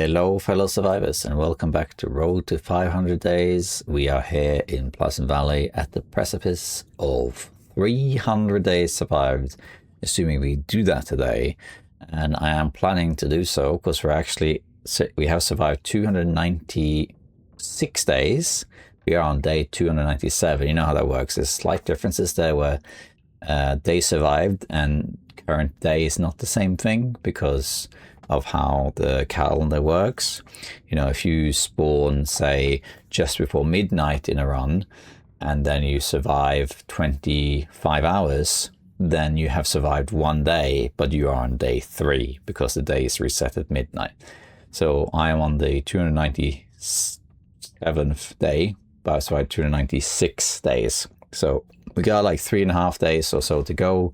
Hello fellow survivors and welcome back to Road to 500 Days. We are here in Pleasant Valley at the precipice of 300 days survived, assuming we do that today. And I am planning to do so because we have survived 296 days. We are on day 297. You know how that works. There's slight differences there where day survived and current day is not the same thing because of how the calendar works. You know, if you spawn, say, just before midnight in a run, and then you survive 25 hours, then you have survived one day, but you are on day 3 because the day is reset at midnight. So I am on the 297th day, but I survived 296 days. So we got like 3.5 days or so to go,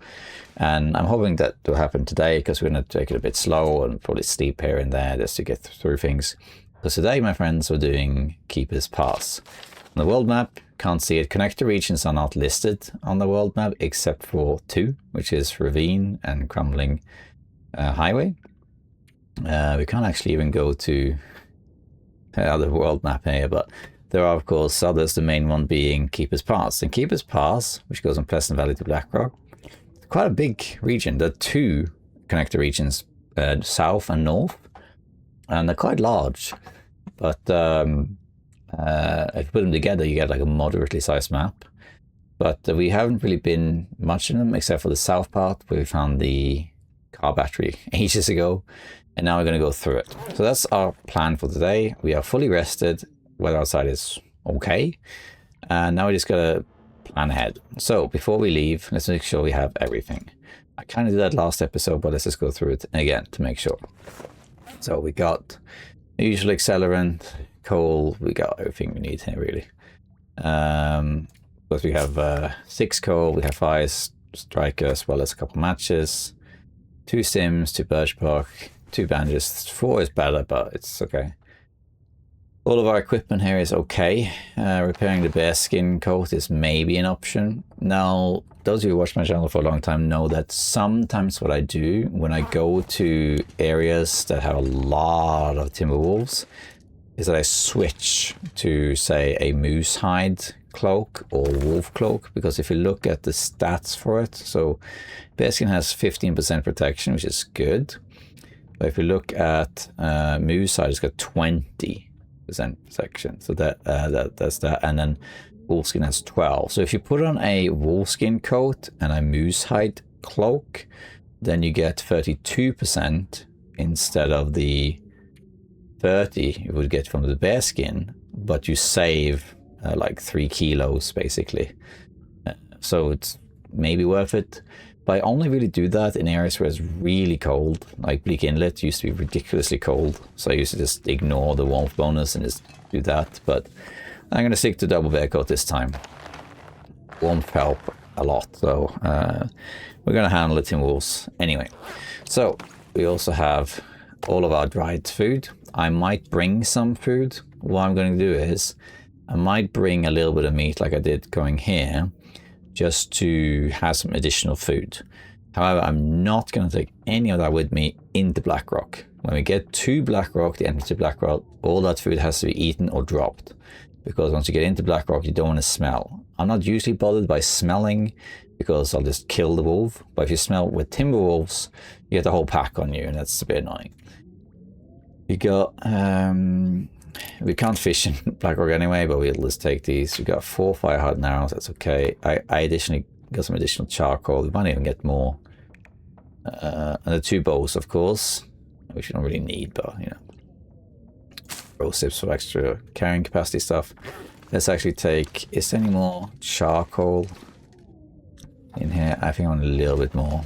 and I'm hoping that will happen today because we're going to take it a bit slow and probably sleep here and there just to get through things. So today, my friends, we're doing Keeper's Pass. On the world map, can't see it. Connector regions are not listed on the world map except for 2, which is Ravine and Crumbling Highway. We can't actually even go to the other world map here, but there are, of course, others, the main one being Keeper's Pass. And Keeper's Pass, which goes from Pleasant Valley to Blackrock, quite a big region. There are 2 connector regions, south and north, and they're quite large. But if you put them together, you get like a moderately sized map. But we haven't really been much in them, except for the south part, where we found the car battery ages ago. And now we're going to go through it. So that's our plan for today. We are fully rested. Weather outside is okay, and now we just gotta plan ahead. So before we leave, let's make sure we have everything. I kind of did that last episode, but let's just go through it again to make sure. So we got the usual accelerant, coal, we got everything we need here really. But we have 6 coal, we have 5 striker as well as a couple matches, 2 sims, 2 birch bark, 2 bandages. 4 is better, but it's okay. All of our equipment here is okay. Repairing the bearskin coat is maybe an option. Now, those of you who watch my channel for a long time know that sometimes what I do when I go to areas that have a lot of timber wolves is that I switch to, say, a moose hide cloak or wolf cloak, because if you look at the stats for it, so bearskin has 15% protection, which is good. But if you look at moose hide, it's got 20% protection, so that's that, and then wolfskin has 12. So if you put on a wolfskin coat and a moose hide cloak, then you get 32% instead of the 30 you would get from the bearskin, but you save like 3 kilos basically. So it's maybe worth it. But I only really do that in areas where it's really cold. Like Bleak Inlet used to be ridiculously cold, so I used to just ignore the warmth bonus and just do that. But I'm going to stick to double bear coat this time. Warmth help a lot, so we're going to handle the tin wolves anyway. So we also have all of our dried food. I might bring some food. What I'm going to do is I might bring a little bit of meat like I did going here, just to have some additional food. However, I'm not going to take any of that with me into Blackrock. When we get to Blackrock, the entrance to Blackrock, all that food has to be eaten or dropped, because once you get into Blackrock, you don't want to smell. I'm not usually bothered by smelling because I'll just kill the wolf, but if you smell with timber wolves, you get the whole pack on you, and that's a bit annoying. We got we can't fish in Blackrock anyway, but we'll just take these. We got 4 fire hardened arrows, that's okay. I additionally got some additional charcoal. We might even get more. And the 2 bows, of course, which you don't really need, but you know. Row sips for extra carrying capacity stuff. Let's actually take, is there any more charcoal in here? I think I want a little bit more,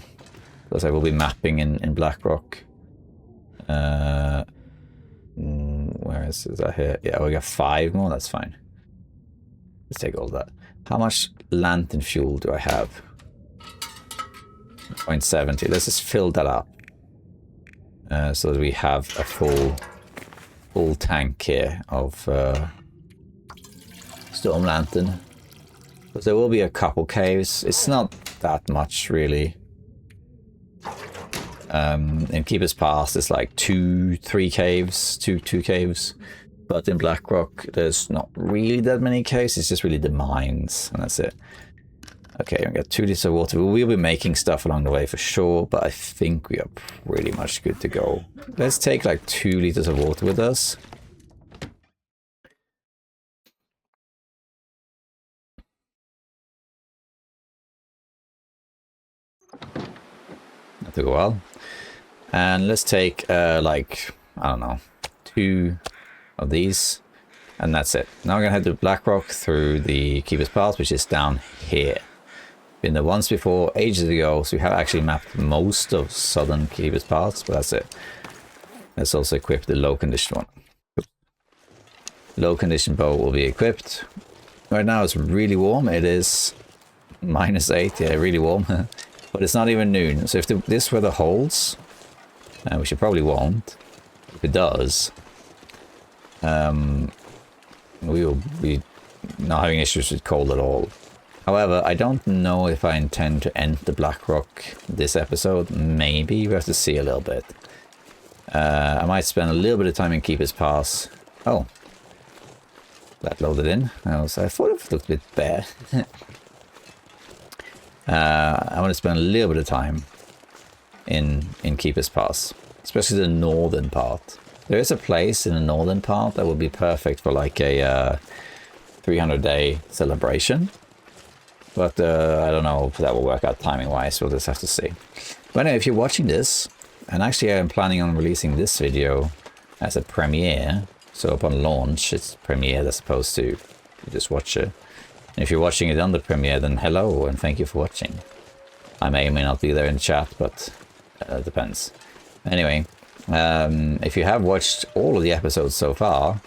because I will be mapping in Blackrock. Where is that here? Yeah, we got 5 more, that's fine. Let's take all that. How much lantern fuel do I have? 0.70. Let's just fill that up. So that we have a full tank here of storm lantern. But there will be a couple caves. It's not that much really. In Keeper's Pass, it's like two caves. But in Blackrock, there's not really that many caves. It's just really the mines, and that's it. Okay, we got 2 liters of water. We'll be making stuff along the way for sure, but I think we are pretty much good to go. Let's take like 2 liters of water with us. That took a while. And let's take like, I don't know, 2 of these, and that's it. Now we're gonna head to Blackrock through the Keeper's Pass, which is down here. Been there once before, ages ago, so we have actually mapped most of southern Keeper's Pass, but that's it. Let's also equip the low condition one. Low condition bow will be equipped. Right now it's really warm. It is -8, yeah, really warm. But it's not even noon, so if this weather holds, which it probably won't, if it does, we will be not having issues with cold at all. However, I don't know if I intend to end the Blackrock this episode. Maybe we have to see a little bit. I might spend a little bit of time in Keeper's Pass. Oh, that loaded in. I thought it looked a bit bare. I want to spend a little bit of time in Keeper's Pass, especially the northern part. There is a place in the northern part that would be perfect for like a 300-day celebration. But I don't know if that will work out timing-wise. We'll just have to see. But anyway, if you're watching this, and actually I'm planning on releasing this video as a premiere, so upon launch it's premiered as opposed to you just watch it. And if you're watching it on the premiere, then hello and thank you for watching. I may or may not be there in the chat, but it depends. Anyway, if you have watched all of the episodes so far,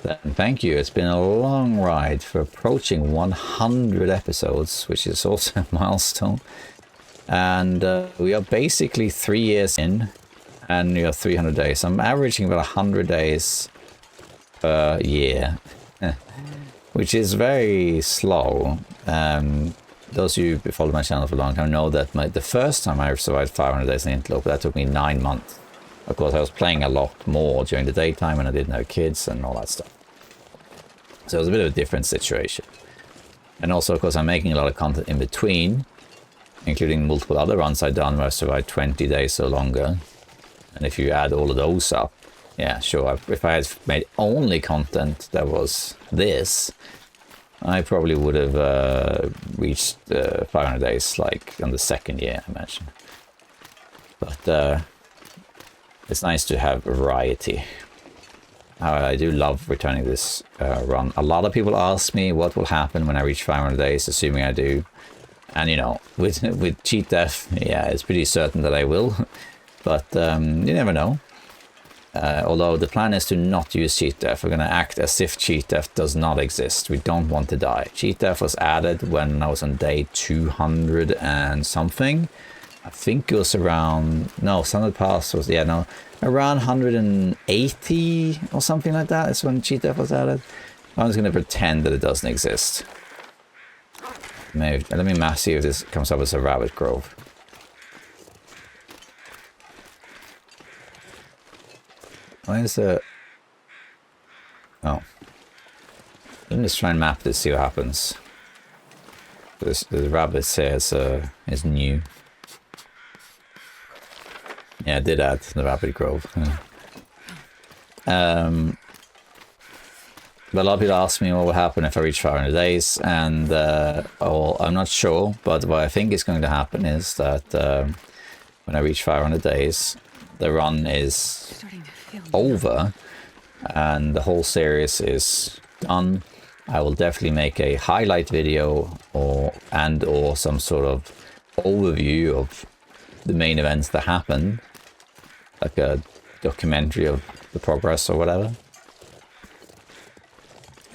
then thank you. It's been a long ride for approaching 100 episodes, which is also a milestone. And we are basically 3 years in, and we are 300 days. I'm averaging about 100 days per year, which is very slow. Those of you who followed my channel for a long time know that the first time I survived 500 days in Interlope, that took me 9 months. Of course, I was playing a lot more during the daytime when I didn't have kids and all that stuff. So it was a bit of a different situation. And also, of course, I'm making a lot of content in between, including multiple other runs I've done where I survived 20 days or longer. And if you add all of those up, yeah, sure, if I had made only content that was this, I probably would have reached 500 days like on the 2nd year, I imagine. But it's nice to have variety. I do love returning this run. A lot of people ask me what will happen when I reach 500 days, assuming I do. And you know, with cheat death, yeah, it's pretty certain that I will. But you never know. Although the plan is to not use cheat death. We're going to act as if cheat death does not exist. We don't want to die. Cheat death was added when I was on day 200 and something. I think it was around, no, Standard Pass was, yeah, no, around 180 or something like that is when cheat death was added. I'm just going to pretend that it doesn't exist. Maybe, let me see if this comes up as a rabbit grove. Why is it? Oh. Let me just try and map this, see what happens. The rabbits here is new. Yeah, I did add the Rapid Grove. Yeah. But a lot of people ask me what will happen if I reach 500 days, and I'm not sure, but what I think is going to happen is that when I reach 500 days, the run is over, and the whole series is done. I will definitely make a highlight video or some sort of overview of the main events that happened, like a documentary of the progress or whatever.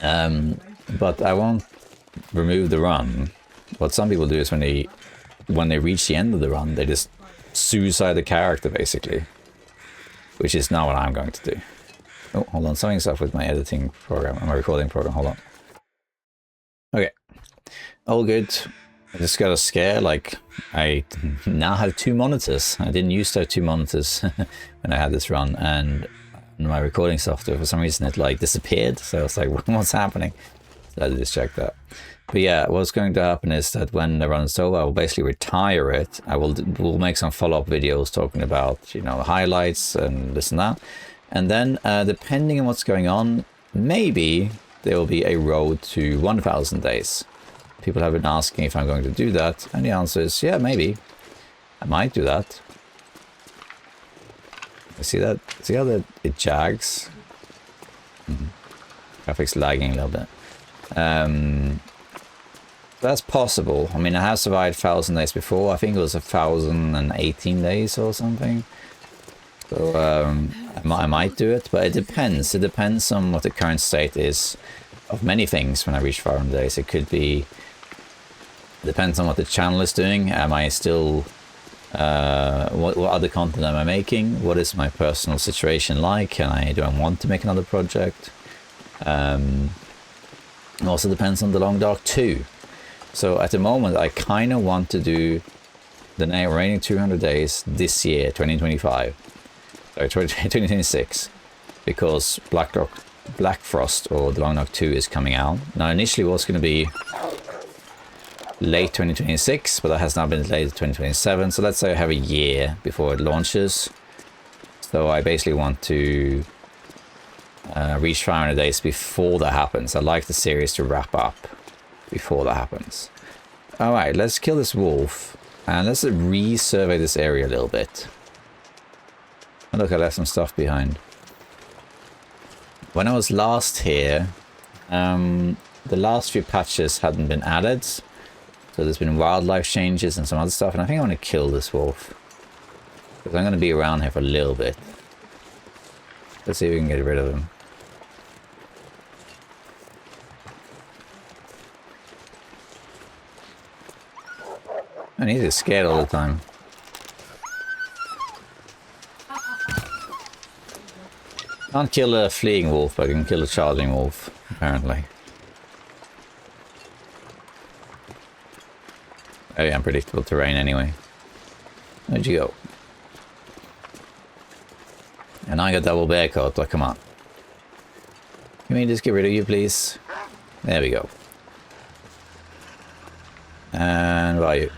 But I won't remove the run. What some people do is when they reach the end of the run, they just suicide the character basically, which is not what I'm going to do. Oh, hold on, something's up with my editing program, my recording program. Hold on. Okay, all good. I just got a scare, like, I now have 2 monitors. I didn't used to have 2 monitors when I had this run, and my recording software, for some reason, it like disappeared. So I was like, what's happening? So I had to just check that. But yeah, what's going to happen is that when the run is over, I will basically retire it. We'll make some follow-up videos talking about, you know, the highlights and this and that. And then, depending on what's going on, maybe there will be a road to 1,000 days. People have been asking if I'm going to do that, and the answer is, yeah, maybe. I might do that. See that? See how it jags? Graphics lagging a little bit. That's possible. I mean, I have survived 1,000 days before. I think it was 1,018 days or something. So I might do it, but it depends. It depends on what the current state is of many things when I reach 500 days. It could be... Depends on what the channel is doing. Am I still... what other content am I making? What is my personal situation like? Do I want to make another project? It also depends on the Long Dark 2. So at the moment, I kind of want to do the remaining 200 days this year, 2025. Sorry, 2026. Because Black Frost or the Long Dark 2 is coming out. Now initially it was going to be late 2026, but that has now been delayed to 2027. So let's say I have a year before it launches. So I basically want to reach 500 days before that happens. I'd like the series to wrap up before that happens. Alright, let's kill this wolf. And let's resurvey this area a little bit. And look, I left some stuff behind. When I was last here, the last few patches hadn't been added. So there's been wildlife changes and some other stuff. And I think I want to kill this wolf. Because I'm going to be around here for a little bit. Let's see if we can get rid of him. And he's just scared all the time. Can't kill a fleeing wolf, but I can kill a charging wolf, apparently. Very unpredictable terrain anyway. Where'd you go? And I got double bear coat, like, come on. Can we just get rid of you, please? There we go. And where are you?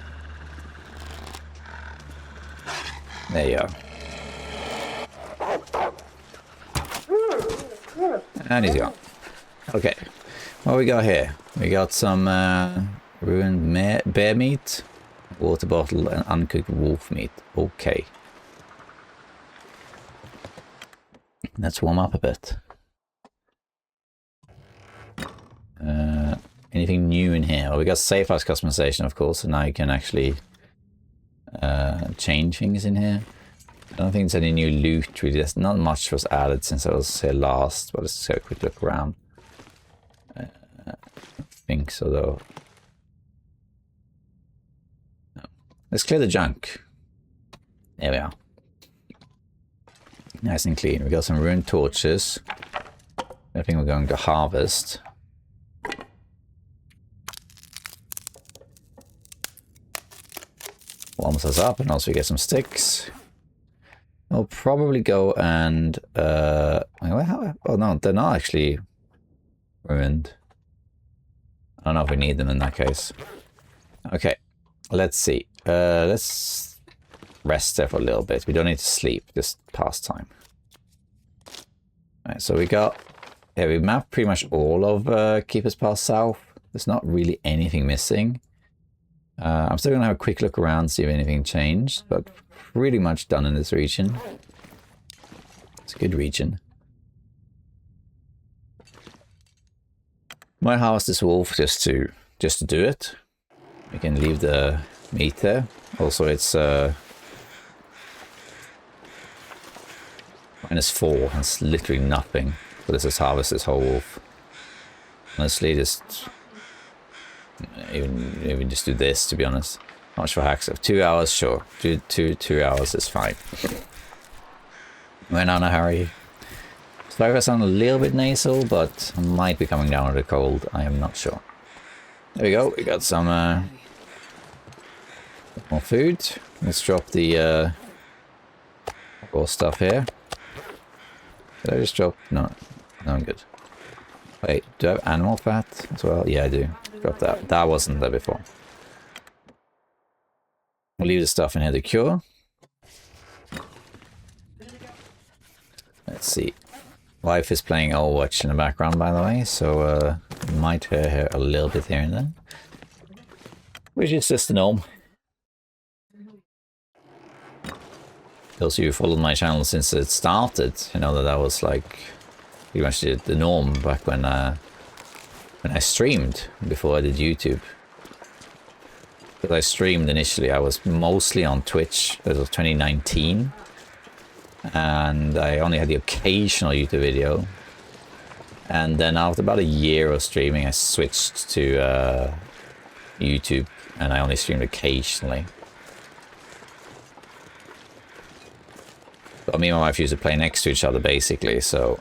There you are. And he's gone. Okay. What we got here? We got some ruined bear meat, water bottle, and uncooked wolf meat. Okay. Let's warm up a bit. Anything new in here? Well, we got safe house customization, of course, so now you can actually change things in here. I don't think there's any new loot really. There's not much was added since I was here last, but let's just have a quick look around. I think so though. No. Let's clear the junk. There we are. Nice and clean. We got some ruined torches. I think we're going to harvest. Warms us up, and also we get some sticks. I'll probably go and oh no, they're not actually ruined. I don't know if we need them in that case. Okay, let's see. Let's rest there for a little bit. We don't need to sleep, just pass time. Alright, so we got... Yeah, we mapped pretty much all of Keeper's Pass South. There's not really anything missing. I'm still going to have a quick look around, see if anything changed, but pretty much done in this region. It's a good region. Might harvest this wolf just to do it. We can leave the meat there. Also, it's -4. That's literally nothing. But let's just harvest this whole wolf. Honestly, just even just do this, to be honest. Not much for hacks. 2 hours, sure. Two hours is fine. We're not in a hurry. So I sound a little bit nasal, but I might be coming down with a cold. I am not sure. There we go. We got some More food. Let's drop the raw stuff here. Did I just drop? No, I'm good. Wait, do I have animal fat as well? Yeah, I do. Drop that. That wasn't there before. We'll leave the stuff in here to cure. Let's see. Wife is playing Overwatch in the background, by the way, so you might hear her a little bit here and there. Which is just the norm. Those of you who followed my channel since it started, you know that was like pretty much the norm back when I streamed before I did YouTube. Because I streamed initially, I was mostly on Twitch. That was 2019. And I only had the occasional YouTube video. And then after about a year of streaming, I switched to YouTube, and I only streamed occasionally. But me and my wife used to play next to each other, basically. So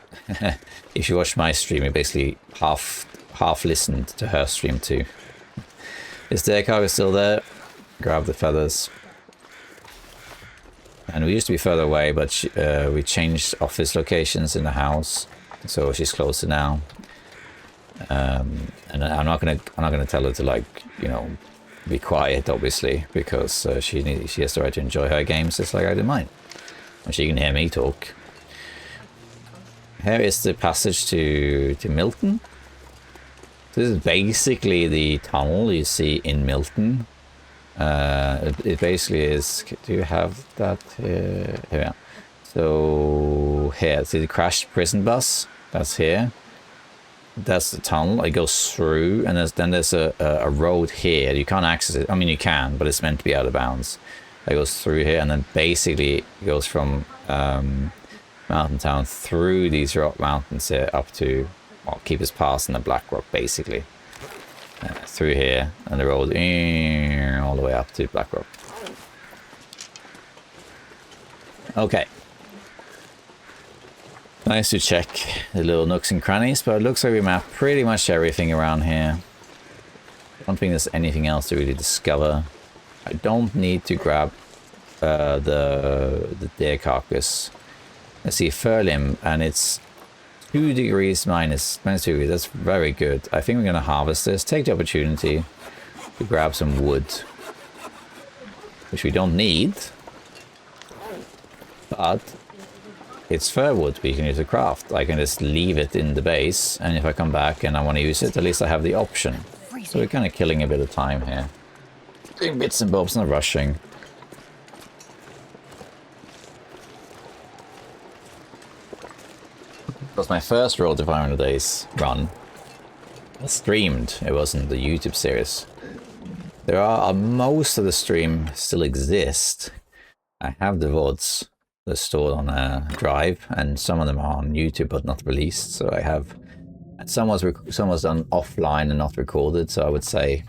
if you watch my stream, you basically half listened to her stream too. Is the car still there? Grab the feathers. And we used to be further away, but we changed office locations in the house, so she's closer now. And I'm not gonna tell her to, like, you know, be quiet, obviously, because she has the right to enjoy her games just like I do mine. And she can hear me talk. Here is the passage to Milton. This is basically the tunnel you see in Milton. It basically is. Do you have that here? Here we are. So here, see the crashed prison bus? That's here. That's the tunnel. It goes through, and then there's a road here. You can't access it. I mean, you can, but it's meant to be out of bounds. It goes through here, and then basically it goes from Mountain Town through these rock mountains here up to, well, Keeper's Pass and the Black Rock, basically. Through here, and the road all the way up to Black Rock. Okay. Nice to check the little nooks and crannies, but it looks like we mapped pretty much everything around here. I don't think there's anything else to really discover. I don't need to grab the deer carcass. Let's see, fur limb, and it's 2 degrees minus 2 degrees. That's very good. I think we're going to harvest this. Take the opportunity to grab some wood, which we don't need, but it's fir wood we can use to craft. I can just leave it in the base, and if I come back and I want to use it, at least I have the option. So we're kind of killing a bit of time here. Doing bits and bobs, not rushing. It was my first Road to 500 Days run. I streamed, it wasn't the YouTube series. There are, most of the stream still exist. I have the VODs. They're stored on a drive, and some of them are on YouTube but not released. So I have, some was done offline and not recorded. So I would say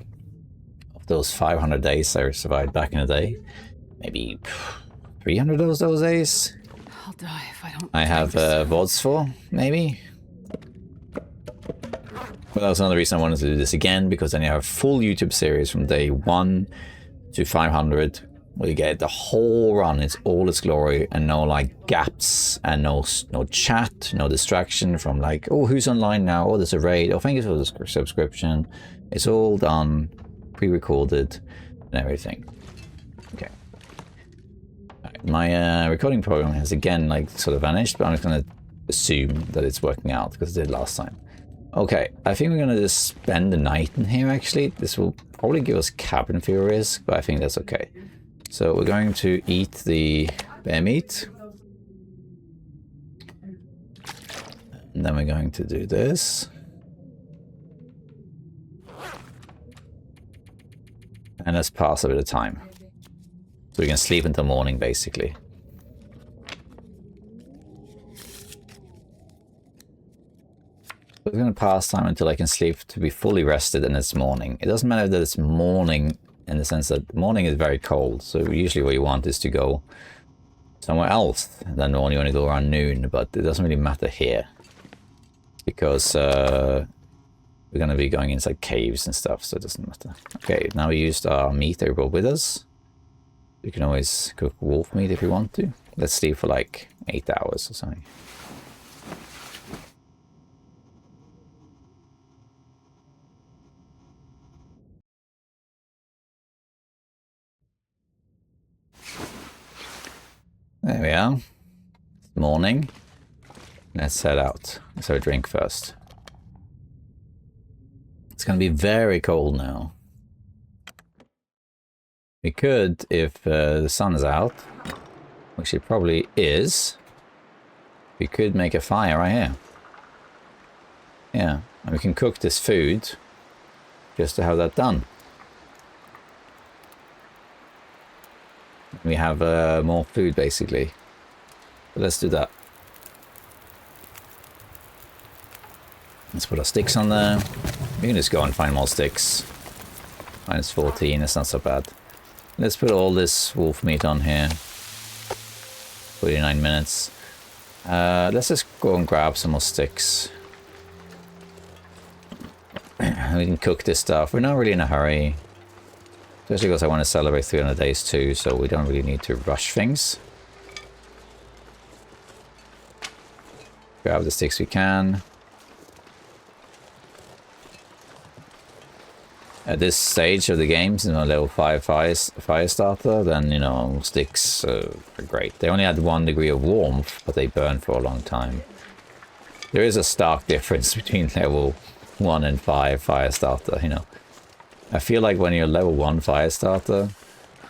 of those 500 days I survived back in the day, maybe 300 of those days I'll die if I don't. I have VODs for, maybe. But that was another reason I wanted to do this again, because then you have a full YouTube series from day 1 to 500, where you get the whole run, it's all its glory, and no like gaps, and no chat, no distraction from like, oh, who's online now? Oh, there's a raid. Oh, thank you for the subscription. It's all done, pre-recorded, and everything. Okay. My recording program has again like sort of vanished, but I'm just going to assume that it's working out because it did last time. Okay, I think we're going to just spend the night in here actually. This will probably give us cabin fever risk, but I think that's okay. So we're going to eat the bear meat. And then we're going to do this. And let's pass a bit of time. So we can sleep until morning, basically. We're going to pass time until I can sleep to be fully rested, and it's morning. It doesn't matter that it's morning in the sense that morning is very cold. So usually what you want is to go somewhere else than when you want to go around noon, but it doesn't really matter here. Because we're going to be going inside caves and stuff, so it doesn't matter. Okay, now we used our meat that we brought with us. You can always cook wolf meat if you want to. Let's sleep for like 8 hours or something. There we are. It's morning. Let's head out. Let's have a drink first. It's going to be very cold now. We could, if the sun is out, which it probably is, we could make a fire right here. Yeah, and we can cook this food just to have that done. We have more food basically. So let's do that. Let's put our sticks on there. We can just go and find more sticks. Minus 14, that's not so bad. Let's put all this wolf meat on here. 49 minutes. Let's just go and grab some more sticks. We can cook this stuff. We're not really in a hurry. Especially because I want to celebrate 300 days too, so we don't really need to rush things. Grab the sticks we can. At this stage of the game, since I'm level 5 fire starter, then, you know, sticks are great. They only had 1 degree of warmth, but they burn for a long time. There is a stark difference between level 1 and 5 fire starter, you know. I feel like when you're level 1 fire starter,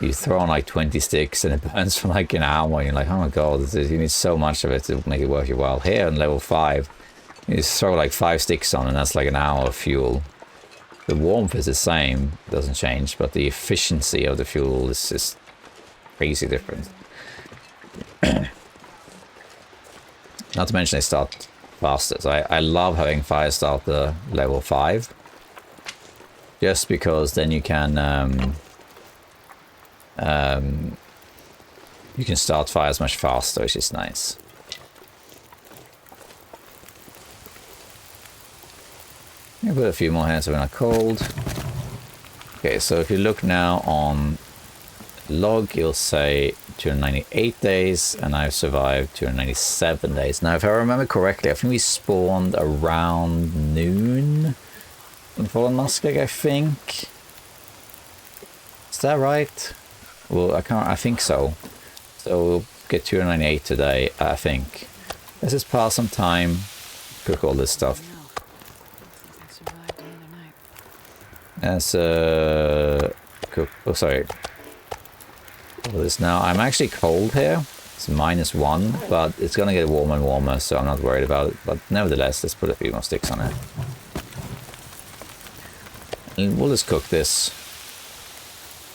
you throw on like 20 sticks and it burns for like an hour. You're like, oh my god, you need so much of it to make it worth your while. Here in level 5, you just throw like 5 sticks on and that's like an hour of fuel. The warmth is the same, doesn't change, but the efficiency of the fuel is just crazy different. Not to mention they start faster. So I love having fire starter level 5. Just because then you can start fires much faster, which is nice. I'll put a few more here so we're not cold. Okay, so if you look now on log, you'll say 298 days, and I've survived 297 days. Now, if I remember correctly, I think we spawned around noon in Fallen Musket, I think. Is that right? Well, I think so. So we'll get 298 today, I think. Let's just pass some time, cook all this stuff. Let's cook. Oh, sorry. All this now. I'm actually cold here. It's -1, but it's gonna get warmer and warmer, so I'm not worried about it. But nevertheless, let's put a few more sticks on it. And we'll just cook this.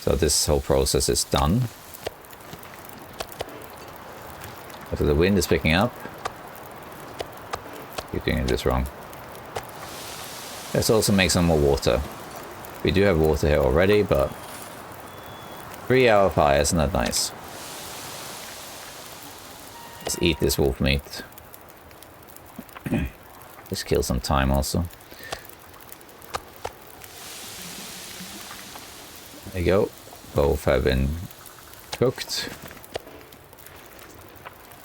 So this whole process is done. After the wind is picking up. Keep doing this wrong. Let's also make some more water. We do have water here already, but 3-hour fire, isn't that nice? Let's eat this wolf meat. Let's kill some time also. There you go. Both have been cooked.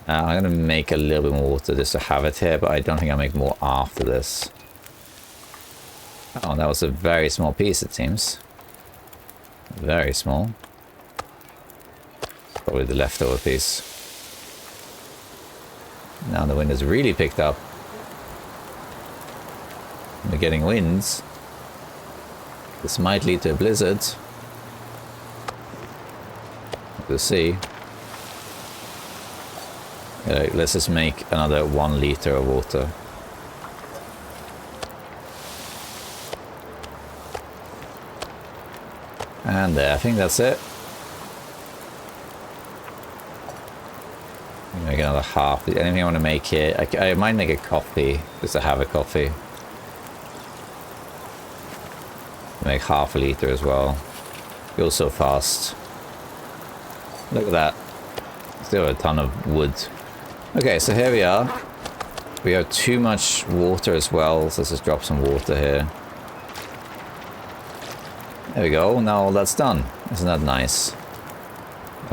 I'm going to make a little bit more water just to have it here, but I don't think I'll make more after this. Oh, that was a very small piece, it seems. Very small. Probably the leftover piece. Now the wind has really picked up. We're getting winds. This might lead to a blizzard. We'll see. Let's just make another 1 liter of water. And there, I think that's it. Make another half. Anything I want to make here? I might make a coffee, just to have a coffee. Make half a liter as well. Goes so fast. Look at that. Still a ton of wood. Okay, so here we are. We have too much water as well, so let's just drop some water here. There we go, now all that's done. Isn't that nice?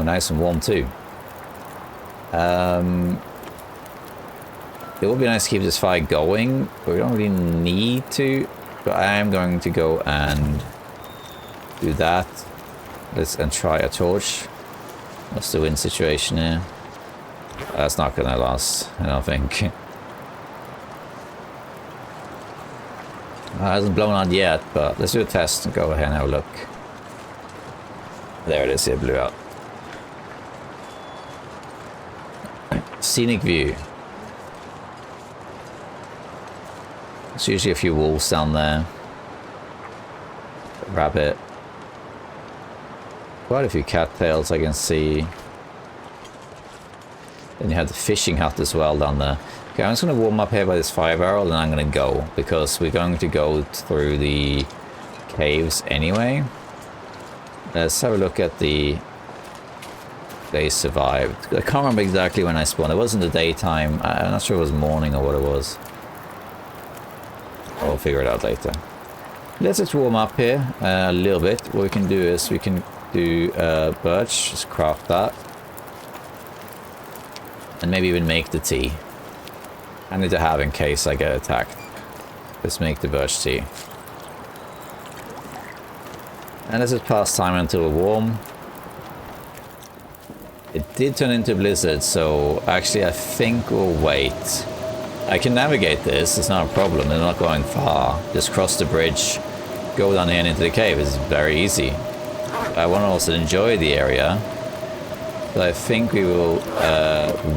Oh, nice and warm too. It would be nice to keep this fire going, but we don't really need to. But I am going to go and do that. And try a torch. What's the wind situation here? That's not gonna last, I don't think. It hasn't blown out yet, but let's do a test and go ahead and have a look. There it is, it blew out. Scenic view. There's usually a few wolves down there. Rabbit. Quite a few cattails I can see. Then you have the fishing hut as well down there. Okay, I'm just going to warm up here by this fire barrel and I'm going to go. Because we're going to go through the caves anyway. Let's have a look at the... They survived. I can't remember exactly when I spawned. It was in the daytime. I'm not sure it was morning or what it was. I'll figure it out later. Let's just warm up here a little bit. What we can do is we can do birch, just craft that. And maybe even make the tea. I need to have in case I get attacked. Let's make the birch tea. And let's just pass time until we're warm. It did turn into a blizzard, so actually I think we'll wait. I can navigate this, it's not a problem, they're not going far. Just cross the bridge, go down here and into the cave, it's very easy. I want to also enjoy the area, but I think we will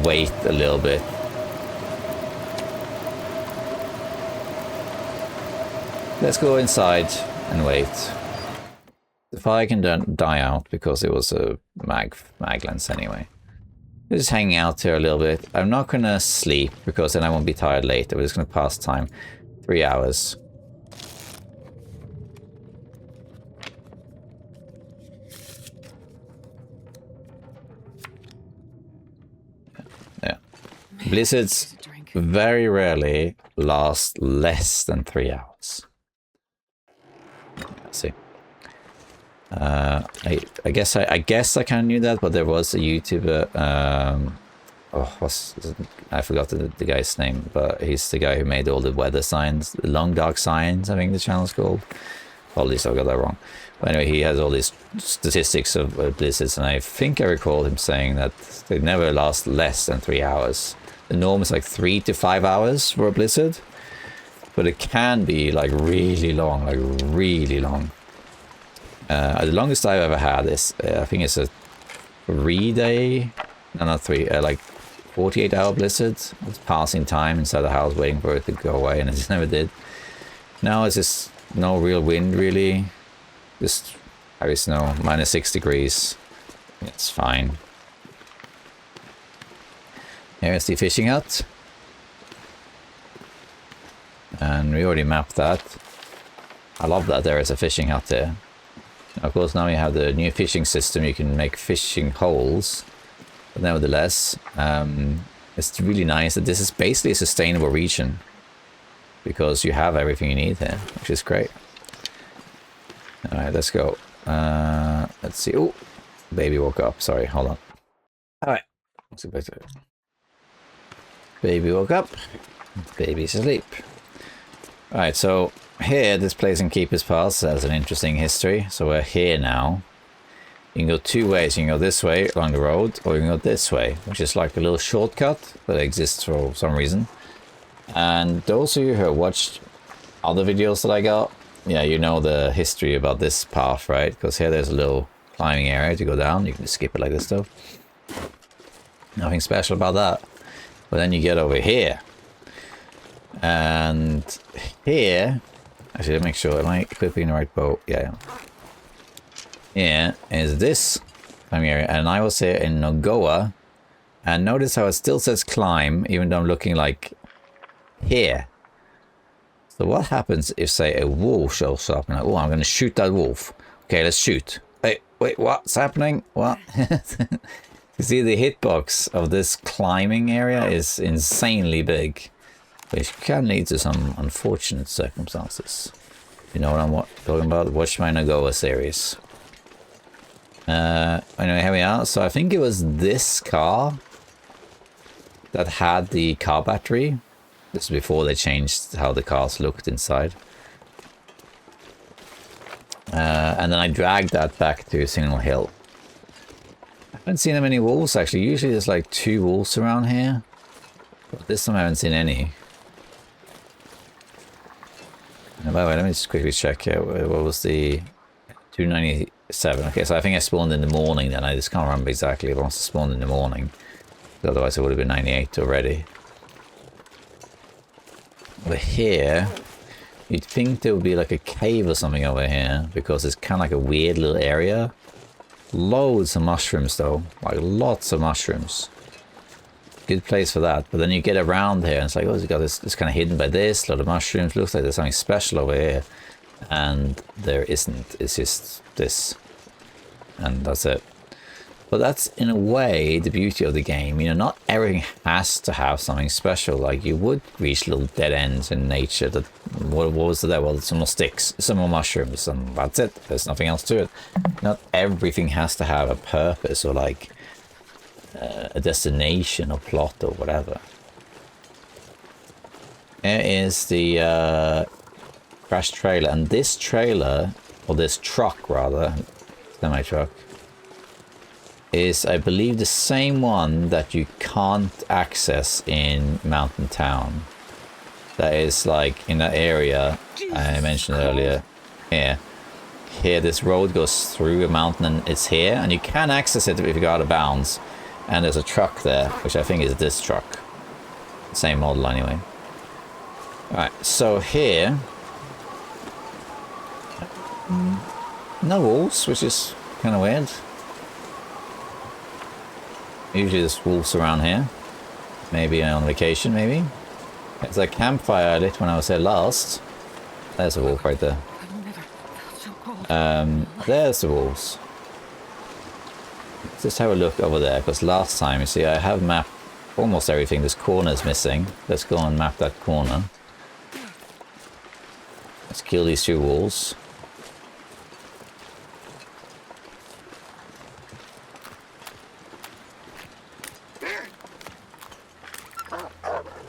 wait a little bit. Let's go inside and wait. The fire can die out because it was a mag lens anyway. Just hanging out here a little bit. I'm not gonna sleep because then I won't be tired later. We're just gonna pass time. 3 hours. Yeah. Blizzards very rarely last less than 3 hours. Let's see. I guess I kind of knew that, but there was a YouTuber. I forgot the guy's name, but he's the guy who made all the weather signs, the long dark signs. I think the channel's called. Apologies, I got that wrong. But anyway, he has all these statistics of blizzards, and I think I recall him saying that they never last less than 3 hours. The norm is like 3 to 5 hours for a blizzard, but it can be like really long, The longest I've ever had is, I think it's a 3-day, no, not 3, like 48-hour blizzard. It's passing time inside the house waiting for it to go away, and it just never did. Now it's just no real wind, really. Just heavy snow, -6 degrees. It's fine. Here's the fishing hut. And we already mapped that. I love that there is a fishing hut there. Of course, now you have the new fishing system. You can make fishing holes, but nevertheless, it's really nice that this is basically a sustainable region because you have everything you need here, which is great. All right, let's go. Let's see. Oh, baby woke up. Sorry, hold on. All right, let's go back to it. Baby woke up. Baby's asleep. All right, so here, this place in Keeper's Pass has an interesting history. So we're here now. You can go 2 ways. You can go this way along the road, or you can go this way, which is like a little shortcut that exists for some reason. And those of you who have watched other videos that I got, yeah, you know the history about this path, right? Because here there's a little climbing area to go down. You can just skip it like this stuff. Nothing special about that. But then you get over here. And here... Actually, make sure, am I equipping the right bow? Yeah. Here is this climbing area, and I was here in Nogoa, and notice how it still says climb, even though I'm looking like here. So what happens if, say, a wolf shows up, and oh, I'm going to shoot that wolf. Okay, let's shoot. Wait, what's happening? What? You see, the hitbox of this climbing area is insanely big. Which can lead to some unfortunate circumstances. You know what I'm talking about? Watch my Nagoa series. Anyway, here we are. So I think it was this car that had the car battery. This is before they changed how the cars looked inside. And then I dragged that back to Signal Hill. I haven't seen that many wolves actually. Usually there's like 2 wolves around here. But this time I haven't seen any. And by the way, let me just quickly check here. What was the 297? Okay, so I think I spawned in the morning then. I just can't remember exactly if I must have spawned in the morning. Otherwise it would have been 98 already. Over here, you'd think there would be like a cave or something over here, because it's kind of like a weird little area. Loads of mushrooms though, like lots of mushrooms. Good place for that. But then you get around here and it's like, oh, it's got this, it's kind of hidden by this, a lot of mushrooms. Looks like there's something special over here. And there isn't, it's just this. And that's it. But that's, in a way, the beauty of the game. You know, not everything has to have something special. Like, you would reach little dead ends in nature. That what was there? Well, some more sticks, some more mushrooms, and that's it. There's nothing else to it. Not everything has to have a purpose or, like, a destination or plot or whatever. Here is the crash trailer. And this trailer, or this truck, rather, semi-truck, is, I believe, the same one that you can't access in Mountain Town. That is like in that area I mentioned earlier. Here, this road goes through a mountain and it's here, and you can access it if you go out of bounds. And there's a truck there, which I think is this truck. Same model anyway. Alright, so here, no wolves, which is kind of weird. Usually there's wolves around here. Maybe on vacation, maybe. There's a campfire I lit when I was here last. There's a wolf right there. There's the wolves. Let's just have a look over there, because last time, you see, I have mapped almost everything. This corner is missing. Let's go and map that corner. Let's kill these 2 wolves.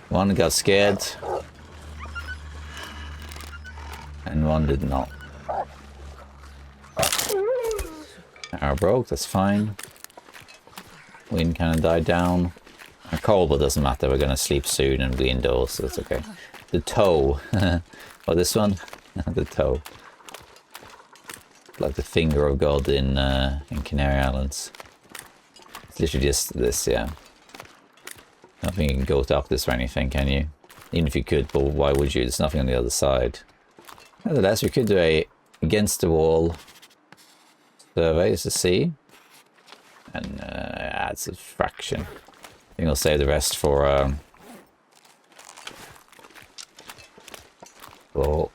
One got scared, and one did not. Arrow broke, that's fine. Wind kind of died down. Cold, but doesn't matter, we're going to sleep soon and be indoors, so that's okay. The toe. Oh, this one? The toe. Like the finger of God in Canary Islands. It's literally just this, yeah. I don't think you can go up this or anything, can you? Even if you could, but why would you? There's nothing on the other side. Nevertheless, we could do a against the wall survey to see. And adds a fraction. I think I'll save the rest for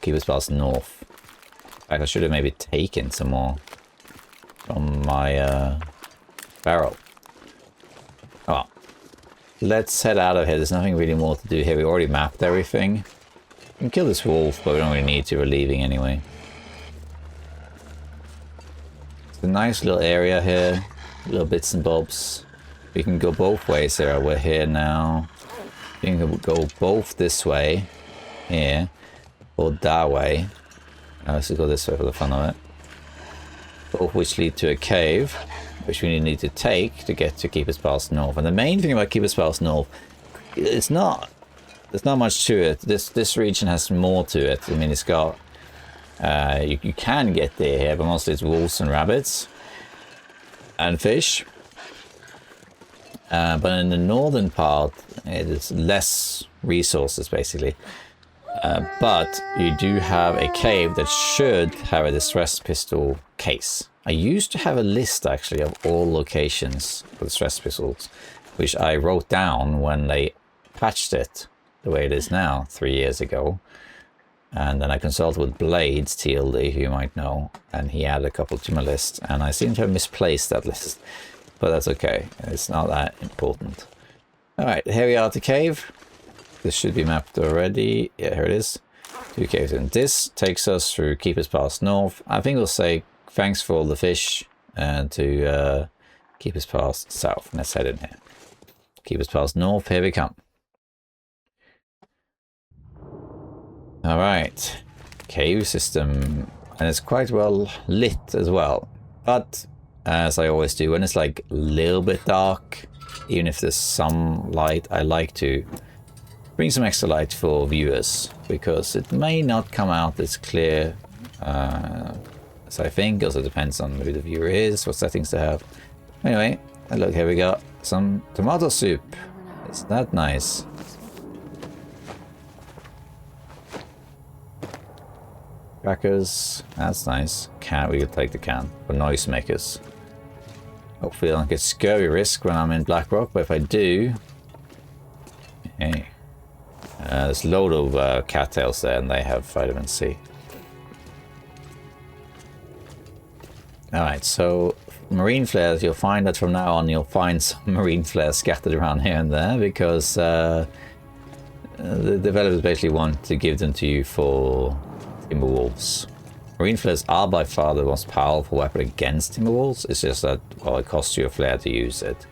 Keeper's Pass North. In fact, I should have maybe taken some more from my barrel. Oh well. Let's head out of here. There's nothing really more to do here. We already mapped everything. We can kill this wolf, but we don't really need to. We're leaving anyway. It's a nice little area here. Little bits and bobs. We can go both ways here. We're here now. We can go both this way. Here. Or that way. Now let's go this way for the fun of it. Both which lead to a cave, which we need to take to get to Keeper's Pass North. And the main thing about Keeper's Pass North, there's not much to it. This region has more to it. I mean, it's got you can get there here, but mostly it's wolves and rabbits and fish. But in the northern part, it's less resources basically. But you do have a cave that should have a distress pistol case. I used to have a list actually of all locations for distress pistols, which I wrote down when they patched it the way it is now 3 years ago. And then I consulted with Blades, TLD, who you might know, and he added a couple to my list. And I seem to have misplaced that list, but that's okay. It's not that important. All right, here we are at the cave. This should be mapped already. Yeah, here it is. 2 caves in. This takes us through Keeper's Pass North. I think we'll say thanks for all the fish. and to keep us past south. Let's head in here. Keep us past north. Here we come. All right, cave system, and it's quite well lit as well. But as I always do, when it's like a little bit dark, even if there's some light, I like to bring some extra light for viewers, because it may not come out as clear as I think. Also depends on who the viewer is, what settings they have. Anyway, look, here we got some tomato soup. Isn't that nice? Crackers, that's nice. We could take the can for noisemakers. Hopefully I don't get scurvy risk when I'm in Blackrock, but if I do... Hey. There's a load of cattails there, and they have vitamin C. Alright, so marine flares, you'll find that from now on you'll find some marine flares scattered around here and there, because the developers basically want to give them to you for Timberwolves. Marine flares are by far the most powerful weapon against Timberwolves. It's just that, well, it costs you a flare to use it.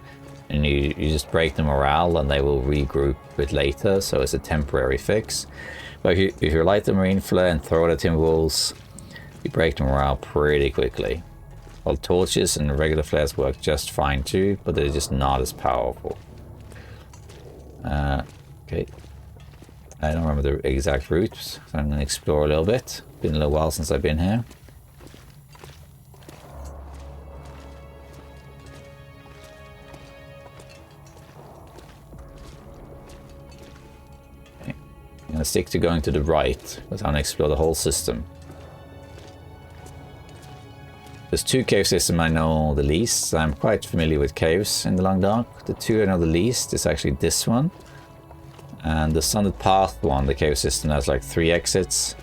And you just break the morale and they will regroup a bit later, so it's a temporary fix. But if you light the marine flare and throw it at Timberwolves, you break the morale pretty quickly. While torches and regular flares work just fine too, but they're just not as powerful. Okay. I don't remember the exact route, so I'm going to explore a little bit. Been a little while since I've been here. Okay. I'm going to stick to going to the right, because I want to explore the whole system. There's two cave systems I know the least. I'm quite familiar with caves in the Long Dark. The two I know the least is actually this one. And the Sundered Path one, the cave system, has like 3 exits.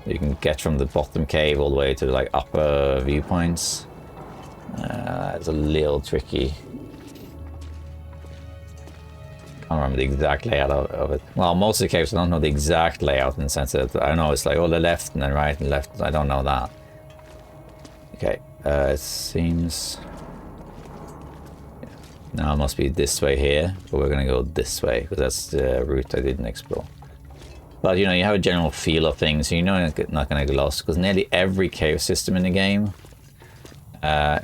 You can get from the bottom cave all the way to the like upper viewpoints. It's a little tricky. Can't remember the exact layout of it. Well, most of the caves I don't know the exact layout, in the sense that I know it's like, oh, the left and then right and left. I don't know that. Okay, it seems... Now it must be this way here, but we're gonna go this way because that's the route I didn't explore. But you know, you have a general feel of things, so you know you're not gonna get lost, because nearly every cave system in the game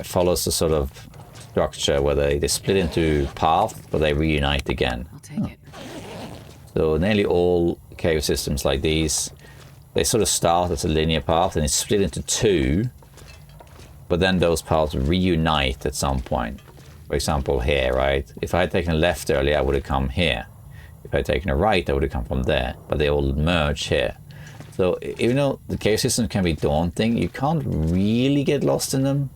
follows the sort of structure where they split into paths, but they reunite again. I'll take it. So nearly all cave systems like these, they sort of start as a linear path and it's split into 2, but then those paths reunite at some point. For example, here, right? If I had taken a left earlier, I would have come here. If I had taken a right, I would have come from there. But they all merge here. So even though the cave systems can be daunting, you can't really get lost in them.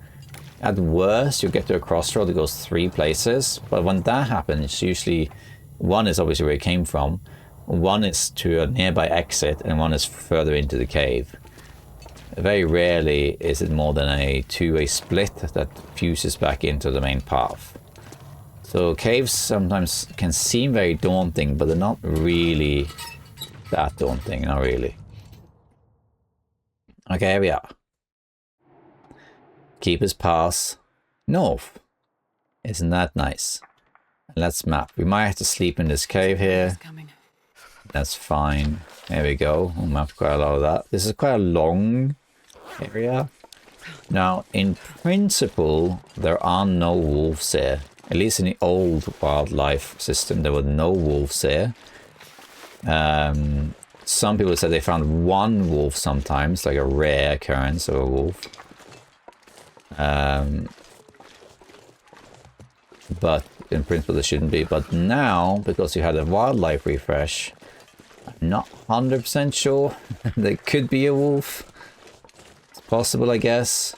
At worst, you'll get to a crossroad that goes 3 places. But when that happens, usually one is obviously where it came from, one is to a nearby exit, and one is further into the cave. Very rarely is it more than a 2-way split that fuses back into the main path. So caves sometimes can seem very daunting, but they're not really that daunting, not really. Okay, here we are. Keeper's Pass north. Isn't that nice? Let's map. We might have to sleep in this cave here. That's fine. There we go. We'll map quite a lot of that. This is quite a long area. Now, in principle, there are no wolves here. At least in the old wildlife system, there were no wolves here. Some people said they found 1 wolf sometimes, like a rare occurrence of a wolf. But in principle, there shouldn't be. But now, because you had a wildlife refresh, I'm not 100% sure. There could be a wolf. Possible, I guess.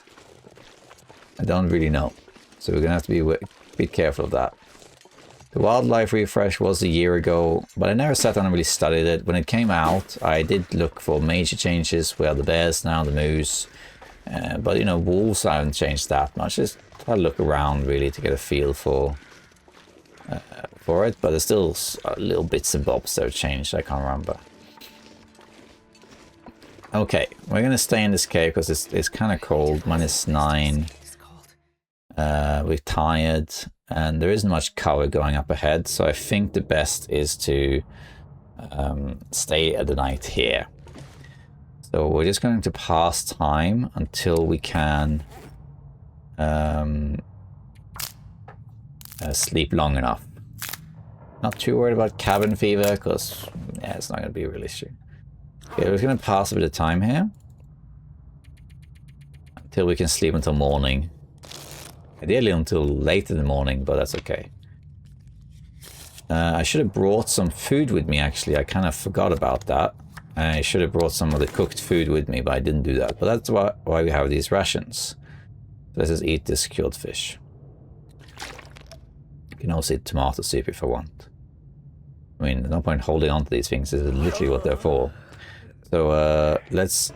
I don't really know, so we're gonna have to be careful of that. The wildlife refresh was a year ago, but I never sat down and really studied it. When it came out, I did look for major changes. Where are the bears now, the moose, but you know, wolves haven't changed that much. Just try to look around really to get a feel for it, but there's still little bits and bobs that have changed. I can't remember. Okay, we're gonna stay in this cave because it's kind of cold. -9. We're tired, and there isn't much cover going up ahead, so I think the best is to stay at the night here. So we're just going to pass time until we can sleep long enough. Not too worried about cabin fever, because yeah, it's not going to be a real issue. Okay, we're going to pass a bit of time here until we can sleep until morning. Ideally until late in the morning, but that's okay. I should have brought some food with me, actually. I kind of forgot about that. I should have brought some of the cooked food with me, but I didn't do that. But that's why we have these rations. Let's just eat this cured fish. You can also eat tomato soup if I want. I mean, there's no point holding on to these things. This is literally what they're for. So let's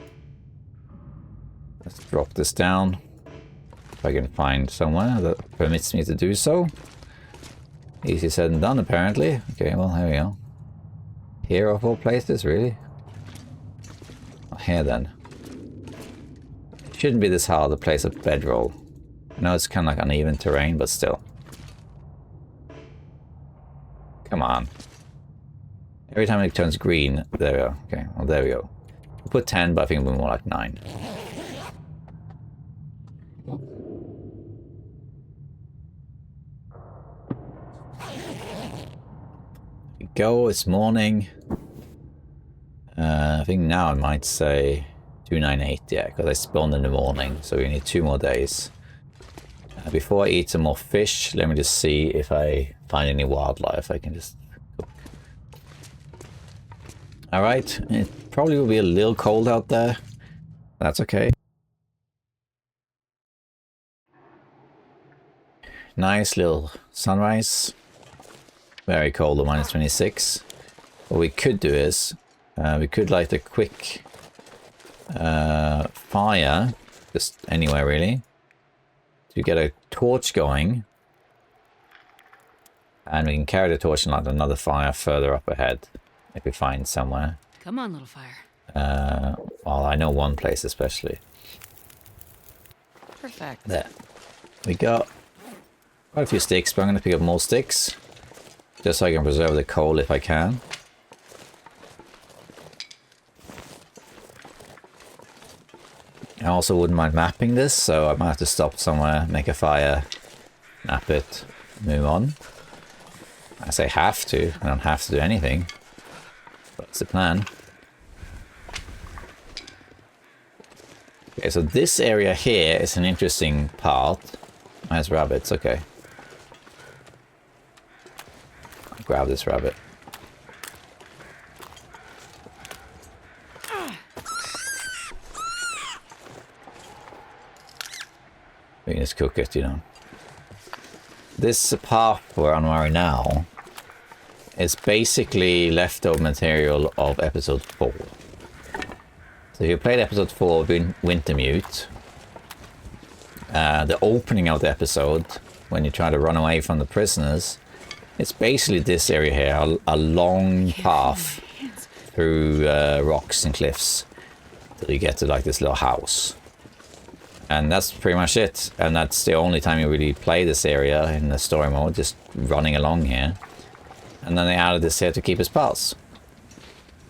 drop this down. If I can find somewhere that permits me to do so. Easy said and done, apparently. Okay, well, here we go. Here of all places, really? Oh, here then. It shouldn't be this hard to place a bedroll. I know it's kind of like uneven terrain, but still. Come on. Every time it turns green, there we go. Okay, well, there we go. We'll put 10, but I think it'll be more like 9. Go, it's morning. I think now I might say 298, yeah, because I spawned in the morning, so we need 2 more days. Before I eat some more fish, let me just see if I find any wildlife I can just cook. Alright, it probably will be a little cold out there. That's okay. Nice little sunrise. Very cold at -26. What we could do is, we could light a quick fire, just anywhere really, to get a torch going. And we can carry the torch and light another fire further up ahead, if we find somewhere. Come on, little fire. Well, I know one place especially. Perfect. There. We got quite a few sticks, but I'm going to pick up more sticks. Just so I can preserve the coal if I can. I also wouldn't mind mapping this, so I might have to stop somewhere, make a fire, map it, move on. I say have to, I don't have to do anything. But it's the plan. Okay, so this area here is an interesting part. Nice rabbits, okay. Grab this rabbit. We can just cook it, you know. This path we're on right now is basically leftover material of episode 4. So you played episode 4 of Wintermute. The opening of the episode, when you try to run away from the prisoners, it's basically this area here, a long path through rocks and cliffs till you get to like this little house. And that's pretty much it. And that's the only time you really play this area in the story mode, just running along here. And then they added this here to keep us paths.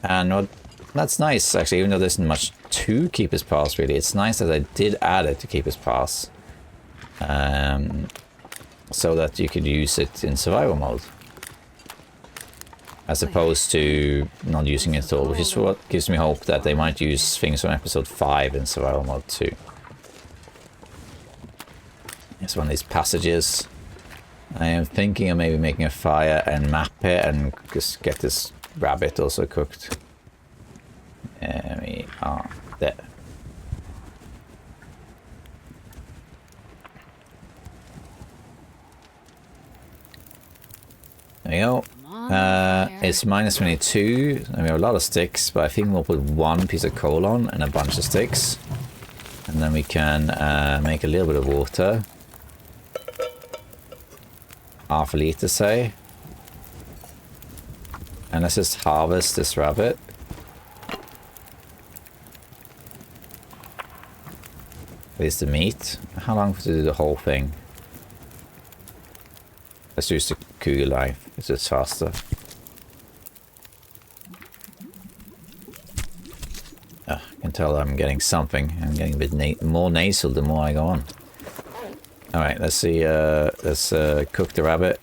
And that's nice, actually, even though there isn't much to keep us paths, really. It's nice that I did add it to keep us paths. So that you could use it in survival mode. As opposed to not using it at all, which is what gives me hope that they might use things from episode 5 in survival mode too. Here's one of these passages. I am thinking of maybe making a fire and map it and just get this rabbit also cooked. There we are. There. There we go. It's -22, and we have a lot of sticks, but I think we'll put 1 piece of coal on and a bunch of sticks. And then we can make a little bit of water. Half a liter, say. And let's just harvest this rabbit. At least the meat. How long to do the whole thing? Let's use the Cougar knife. It's just faster. I can tell I'm getting something. I'm getting a bit more nasal the more I go on. Alright, let's see. Let's cook the rabbit.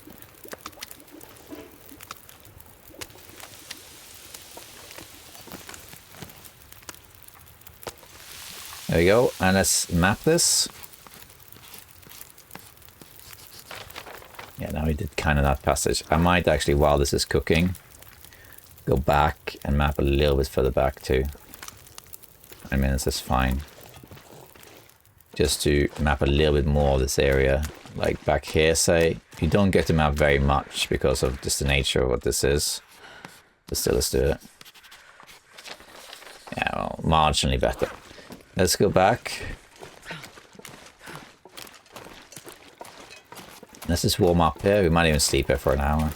There we go. And let's map this. Yeah, now we did kind of that passage. I might actually, while this is cooking, go back and map a little bit further back too. I mean, this is fine. Just to map a little bit more of this area. Like back here, say. You don't get to map very much because of just the nature of what this is. But still, let's do it. Yeah, well, marginally better. Let's go back. Let's just warm up here. We might even sleep here for an hour.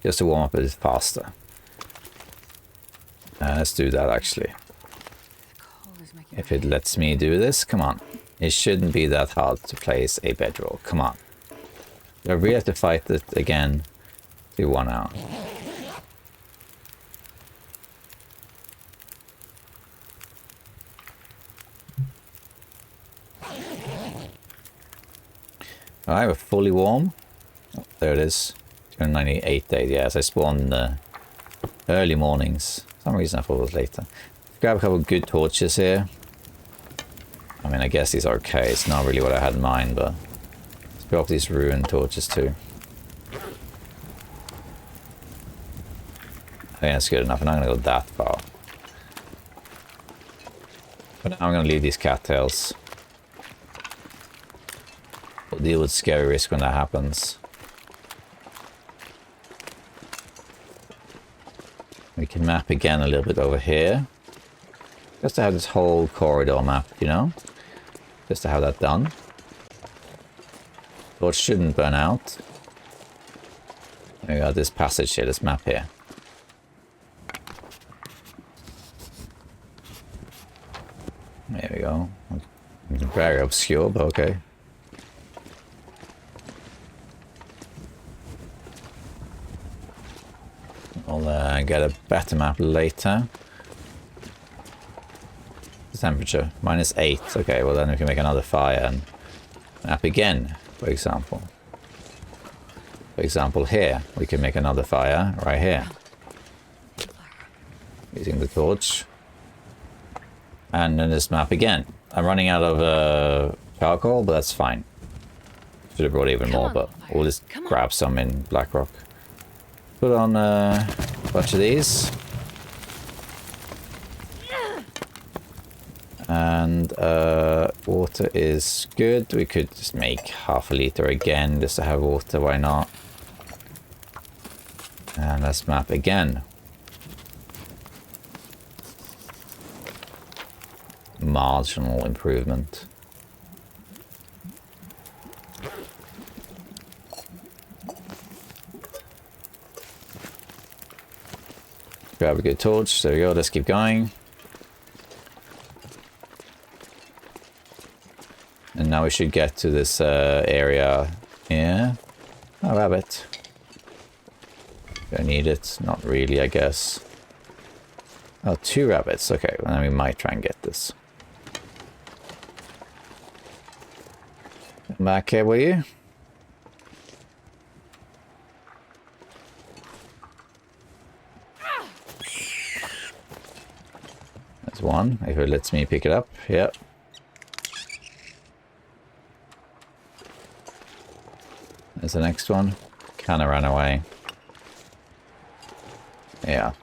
Just to warm up a bit faster. Let's do that actually. If it lets me do this, come on. It shouldn't be that hard to place a bedroll. Come on. I really have to fight it again to 1 hour. Alright, we're fully warm. Oh, there it is. 298 days. Yes, I spawned in the early mornings. For some reason I thought it was later. Grab a couple of good torches here. I mean, I guess these are okay. It's not really what I had in mind, but let's pick up these ruined torches too. I think that's good enough. I'm not going to go that far. But now I'm going to leave these cattails. We'll deal with scary risk when that happens. We can map again a little bit over here. Just to have this whole corridor mapped, you know? Just to have that done. Torch shouldn't burn out. We got this passage here, this map here. There we go. Very obscure, but okay. I'll get a better map later. The temperature, -8. Okay, well then we can make another fire and map again, for example. For example, here, we can make another fire right here. Using the torch. And then this map again. I'm running out of charcoal, but that's fine. Should have brought even more, but we'll just grab some in Blackrock. Put on a bunch of these. And water is good. We could just make ½ a liter again, just to have water, why not? And let's map again. Marginal improvement. Grab a good torch. There we go. Let's keep going. And now we should get to this area here. Oh, rabbit. Don't need it. Not really, I guess. Oh, 2 rabbits. Okay, well, then we might try and get this. Come back here, will you? There's one, if it lets me pick it up. Yep. There's the next one. Kind of ran away. Yeah.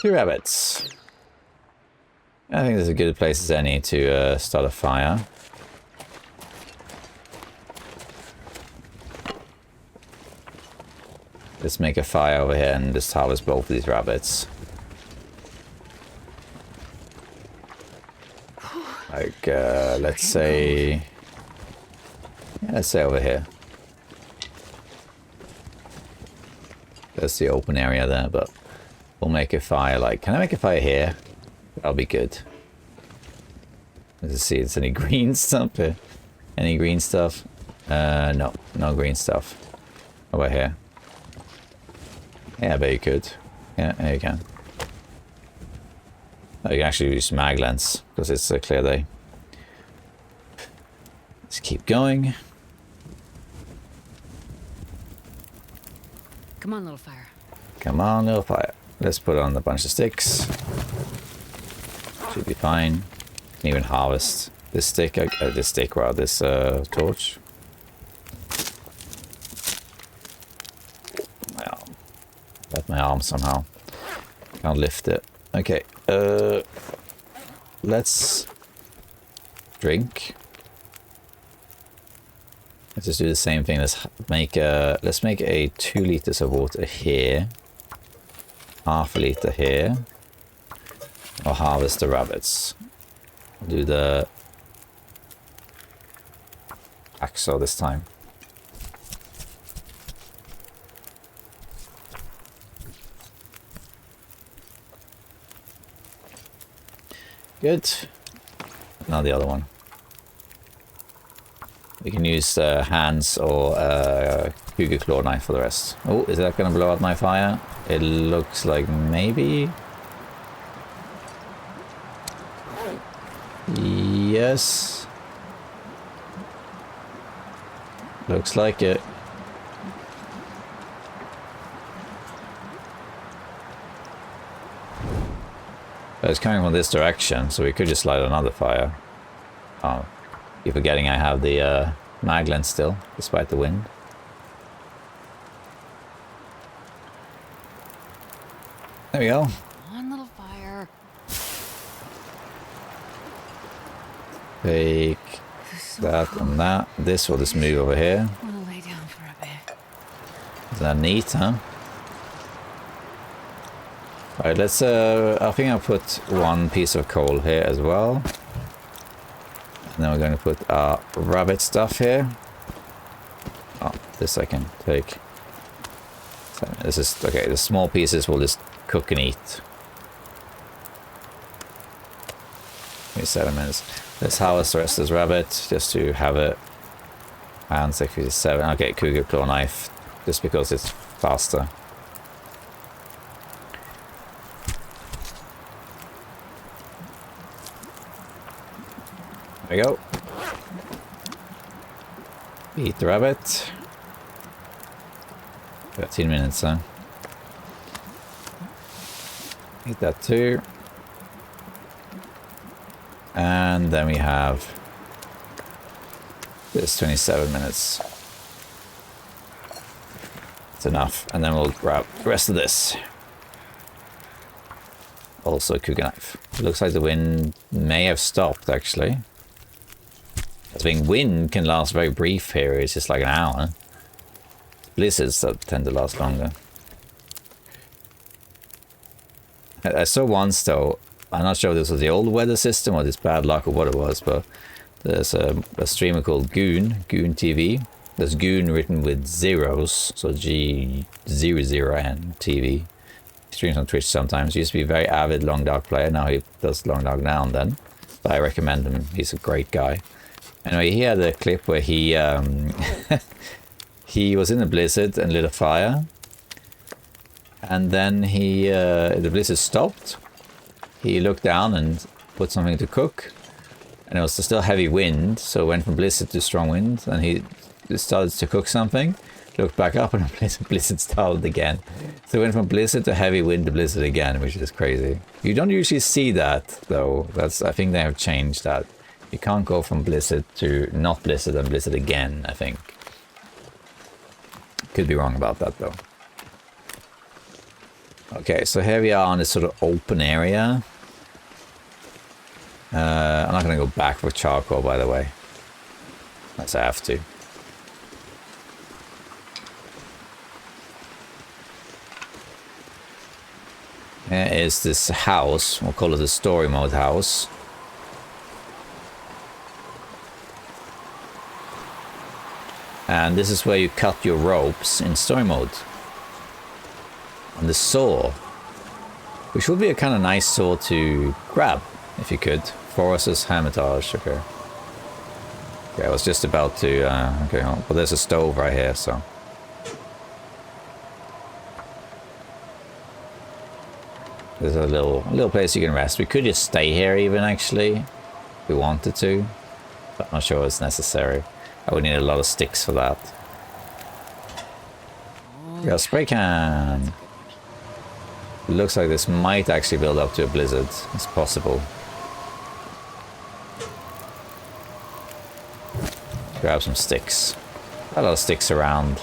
Two rabbits. I think this is as good a place as any to start a fire. Let's make a fire over here and just harvest both of these rabbits. Like, let's say... Yeah, let's say over here. That's the open area there, but we'll make a fire like... Can I make a fire here? That'll be good. Let's see, is any green stuff here? Any green stuff? No, no green stuff. Over here. Yeah, but you could. Yeah, there you can. Oh, you can actually use mag lens because it's a clear day. Let's keep going. Come on, little fire. Come on, little fire. Let's put on a bunch of sticks. Should be fine. Can even harvest this stick. This torch. My arm. Got my arm somehow. Can't lift it. Okay. Let's drink. Let's just do the same thing. Let's make a 2 liters of water here. Half a liter here. Or harvest the rabbits. Do the axle this time. Good. Now the other one. We can use hands or cougar claw knife for the rest. Oh, is that going to blow out my fire? It looks like maybe. Yes. Looks like it. But it's coming from this direction, so we could just light another fire. Oh, you're forgetting I have the mag lens still, despite the wind. There we go. Come on, little fire. Take that and that. This will just move over here. I want to lay down for a bit. Is that neat, huh? Alright, let's, I think I'll put one piece of coal here as well. And then we're going to put our rabbit stuff here. Oh, this I can take. So this is, okay, the small pieces we'll just cook and eat. Give me 7 minutes. Let's harvest the rest of this rabbit, just to have it. And 657. Okay, cougar claw knife, just because it's faster. There we go. Eat the rabbit. 13 minutes, huh? Eat that too. And then we have this 27 minutes. It's enough. And then we'll grab the rest of this. Also a cougar knife. It looks like the wind may have stopped, actually. I think wind can last very brief here. It's just like an hour. Blizzards that tend to last longer. I saw once though, I'm not sure if this was the old weather system or this bad luck or what it was, but there's a streamer called Goon TV. There's Goon written with zeros, so G00N TV. He streams on Twitch sometimes. He used to be a very avid Long Dark player. Now he does Long Dark now and then. But I recommend him. He's a great guy. Anyway, he had a clip where he he was in a blizzard and lit a fire. And then the blizzard stopped. He looked down and put something to cook. And it was still heavy wind, so it went from blizzard to strong wind. And he started to cook something. Looked back up and blizzard started again. So it went from blizzard to heavy wind to blizzard again, which is crazy. You don't usually see that, though. I think they have changed that. You can't go from blizzard to not blizzard and blizzard again, I think. Could be wrong about that, though. Okay, so here we are on this sort of open area. I'm not going to go back for charcoal, by the way. Unless I have to. Here is this house. We'll call it a story mode house. And this is where you cut your ropes in story mode. On the saw. Which would be a kind of nice sword to grab, if you could. Forest's Hermitage, okay. Okay, I was just about to, okay, but there's a stove right here, so. There's a little place you can rest. We could just stay here even, actually, if we wanted to. But I'm not sure it's necessary. I would need a lot of sticks for that. We got a spray can. It looks like this might actually build up to a blizzard. It's possible. Grab some sticks. A lot of sticks around.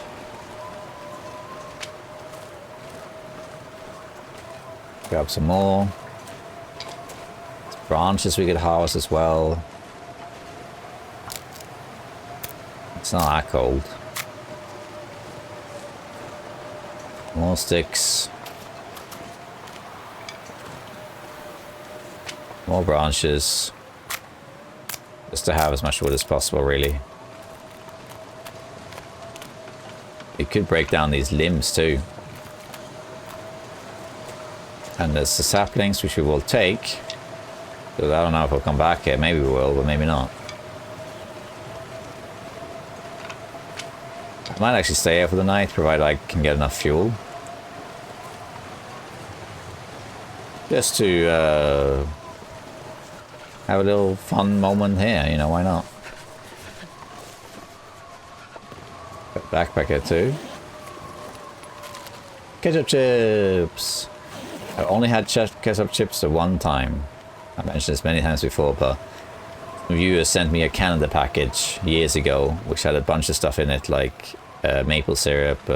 Grab some more. Branches we could harvest as well. It's not that cold. More sticks. More branches. Just to have as much wood as possible, really. You could break down these limbs too. And there's the saplings, which we will take. Because I don't know if we'll come back here. Maybe we will, but maybe not. I might actually stay here for the night, provided I can get enough fuel. Just to have a little fun moment here, you know, why not? Got backpack here too. Ketchup chips! I've only had ketchup chips at one time. I mentioned this many times before, but a viewer sent me a Canada package years ago, which had a bunch of stuff in it, like maple syrup,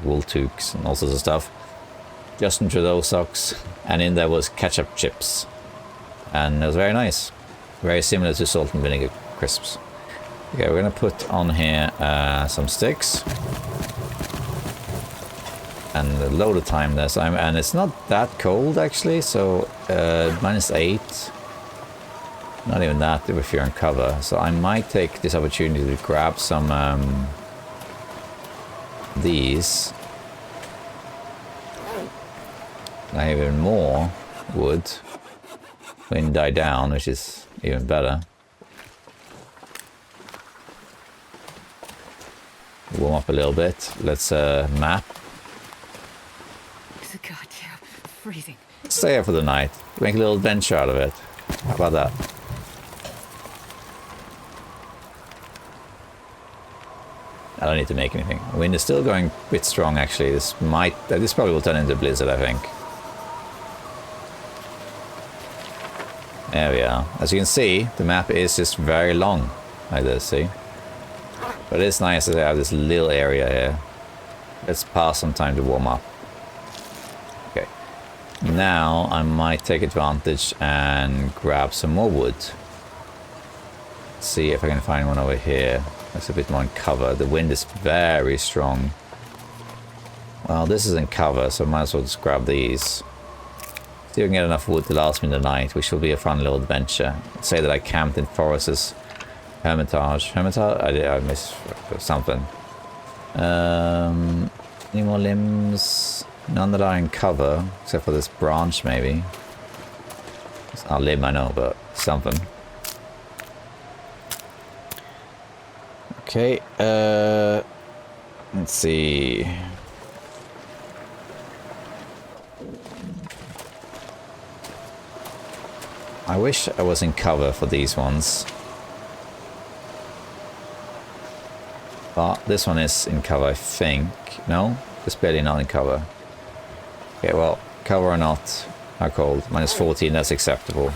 wool toques, and all sorts of stuff. Justin Trudeau socks, and in there was ketchup chips. And it was very nice. Very similar to salt and vinegar crisps. Okay, we're gonna put on here some sticks. And a load of time there, so and it's not that cold actually, so -8. Not even that if you're in cover. So I might take this opportunity to grab some these. I have even more wood. Wind die down, which is even better. Warm up a little bit. Let's map. It's a goddamn freezing. Stay here for the night. Make a little adventure out of it. How about that? I don't need to make anything. Wind is still going a bit strong actually. This probably will turn into a blizzard, I think. There we are. As you can see, the map is just very long, like this, see? But it's nice to have this little area here. Let's pass some time to warm up. Okay. Now I might take advantage and grab some more wood. See if I can find one over here. That's a bit more in cover. The wind is very strong. Well, this is in cover, so I might as well just grab these. See if I can get enough wood to last me the night, which will be a fun little adventure. Let's say that I camped in Forest's Hermitage. Hermitage? I missed something. Any more limbs? None that are in cover, except for this branch, maybe. It's not a limb, I know, but something. Okay, let's see. I wish I was in cover for these ones. But this one is in cover, I think. No? Just barely not in cover. Okay, well, cover or not. How cold? -14, that's acceptable.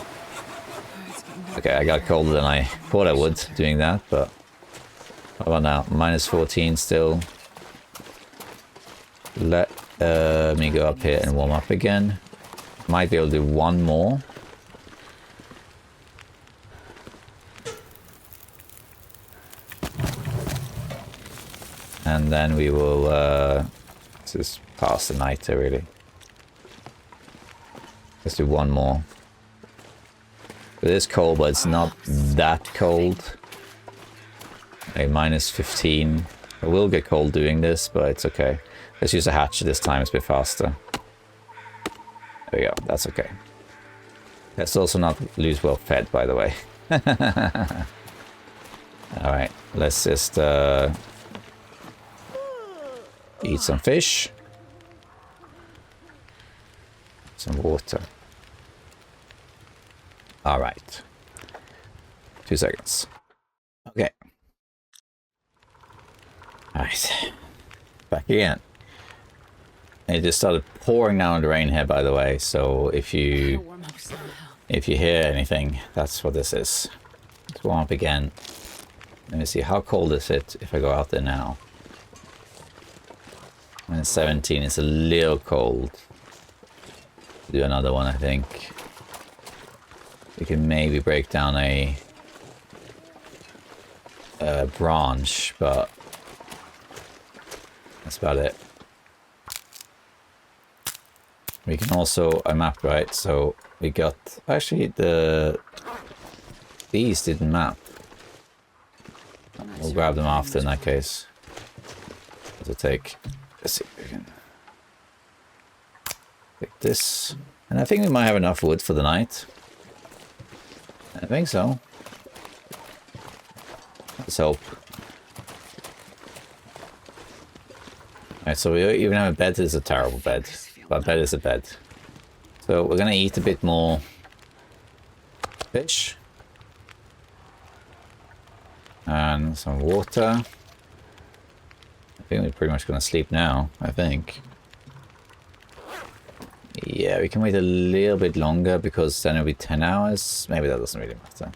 Okay, I got colder than I thought I would doing that, but... How about now? -14 still. Let me go up here and warm up again. Might be able to do one more. And then we will just pass the night there, really. Let's do one more. It is cold, but it's not that cold. A -15. It will get cold doing this, but it's okay. Let's use a hatchet this time, it's a bit faster. There we go. That's okay. Let's also not lose well fed, by the way. Alright, let's just eat some fish. Some water. Alright. 2 seconds. Okay. Alright. Back again. It just started pouring down the rain here, by the way, so if you hear anything, that's what this is. Let's warm up again. Let me see, how cold is it if I go out there now? When it's 17, it's a little cold. Do another one, I think. We can maybe break down a branch, but that's about it. We can also, I mapped right, so we got, actually these didn't map. We'll grab them after in that case. Let's take, let's see if we can take this. And I think we might have enough wood for the night. I think so. Let's hope. Alright, so we even have a bed. It's a terrible bed. But bed is a bed. So we're gonna eat a bit more fish. And some water. I think we're pretty much gonna sleep now, I think. Yeah, we can wait a little bit longer because then it'll be 10 hours. Maybe that doesn't really matter.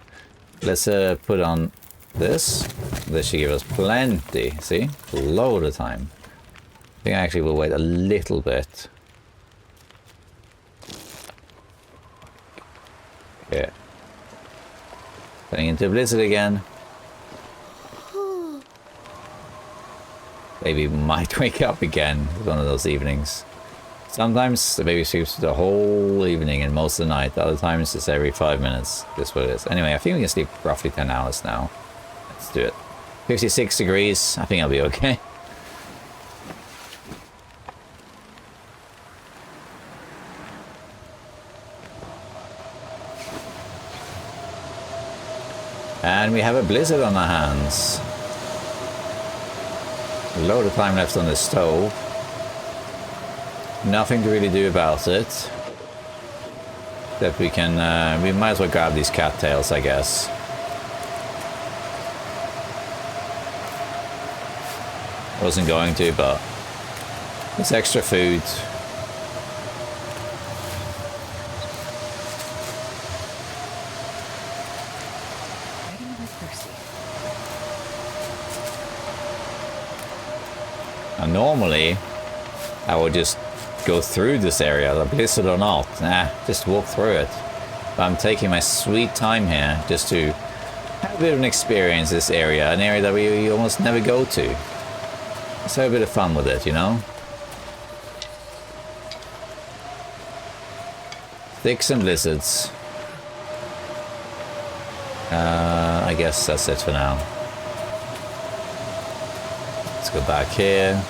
Let's put on this. This should give us plenty, see? A load of time. I think I actually will wait a little bit. Yeah. Getting into Blizzard again. Baby might wake up again one of those evenings. Sometimes the baby sleeps the whole evening and most of the night. Other times it's every 5 minutes. That's what it is. Anyway, I think we can sleep roughly 10 hours now. Let's do it. 56 degrees. I think I'll be okay. And we have a blizzard on our hands. A load of time left on the stove. Nothing to really do about it. That we can, we might as well grab these cattails, I guess. Wasn't going to, but it's extra food. And normally, I would just go through this area, the blizzard or not. Nah, just walk through it. But I'm taking my sweet time here just to have a bit of an experience this area, an area that we almost never go to. Let's have a bit of fun with it, you know? Sticks and blizzards. I guess that's it for now. Let's go back here.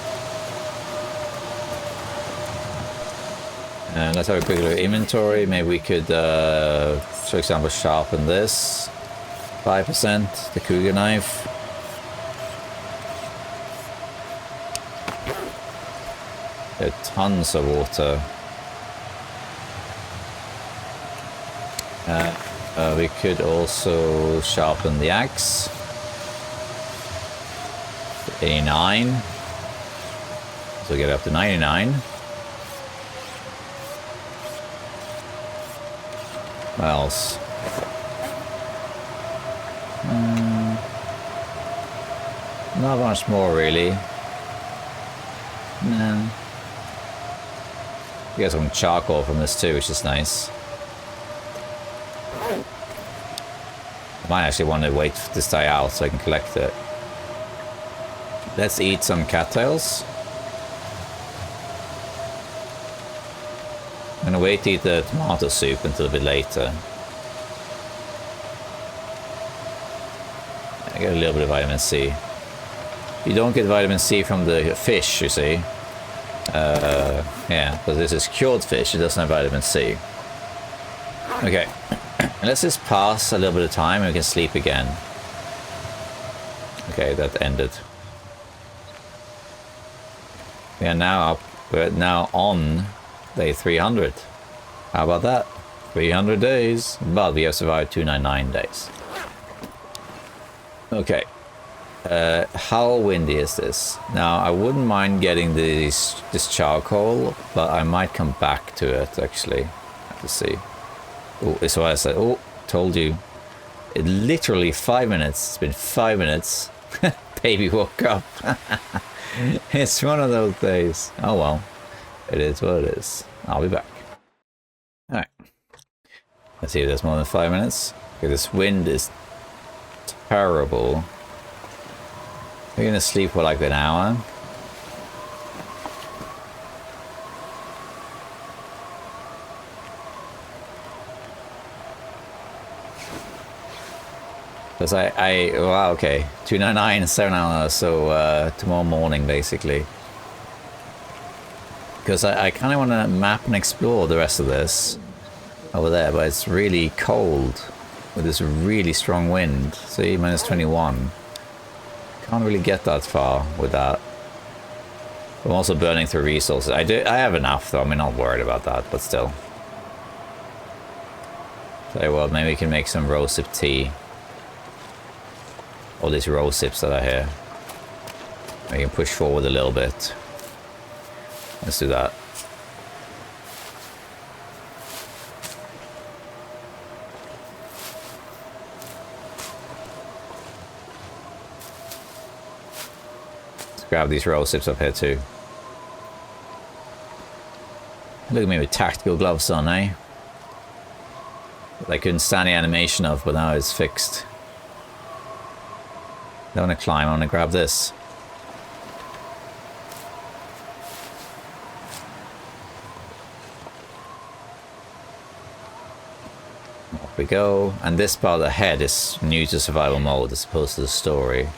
And let's have a quick look at inventory. Maybe we could, for example, sharpen this. 5%, the cougar knife. There are tons of water. We could also sharpen the axe. 89. So get up to 99. What else? Not much more, really. No. You get some charcoal from this too, which is nice. I might actually want to wait for this die out so I can collect it. Let's eat some cattails. I'm gonna wait to eat the tomato soup until a bit later. I get a little bit of vitamin C. You don't get vitamin C from the fish, you see. Yeah, but this is cured fish, it doesn't have vitamin C. Okay, let's just pass a little bit of time and we can sleep again. Okay, that ended. We are now up, we're now on day 300. How about that? 300 days, but we have survived 299 days. Okay. How windy is this? Now, I wouldn't mind getting this charcoal, but I might come back to it, actually. Have to see. Oh, it's what I said. Oh, told you. It literally 5 minutes. It's been 5 minutes. Baby woke up. It's one of those days. Oh, well. It is what it is. I'll be back. Alright. Let's see if there's more than 5 minutes. Okay, this wind is terrible. We're gonna sleep for like an hour. Because wow, okay. 299, 7 hours, so tomorrow morning basically. Because I kind of want to map and explore the rest of this over there, but it's really cold with this really strong wind. See, minus 21. Can't really get that far with that. I'm also burning through resources. I have enough though, I'm not worried about that, but still. So well, maybe we can make some rosehip tea. All these rosehips that are here. We can push forward a little bit. Let's do that. Grab these rosehips up here too. Look at me with tactical gloves on, eh? That I couldn't stand the animation of, but now it's fixed. I don't want to climb, I want to grab this. Off we go. And this part of the head is new to survival mode as opposed to the story.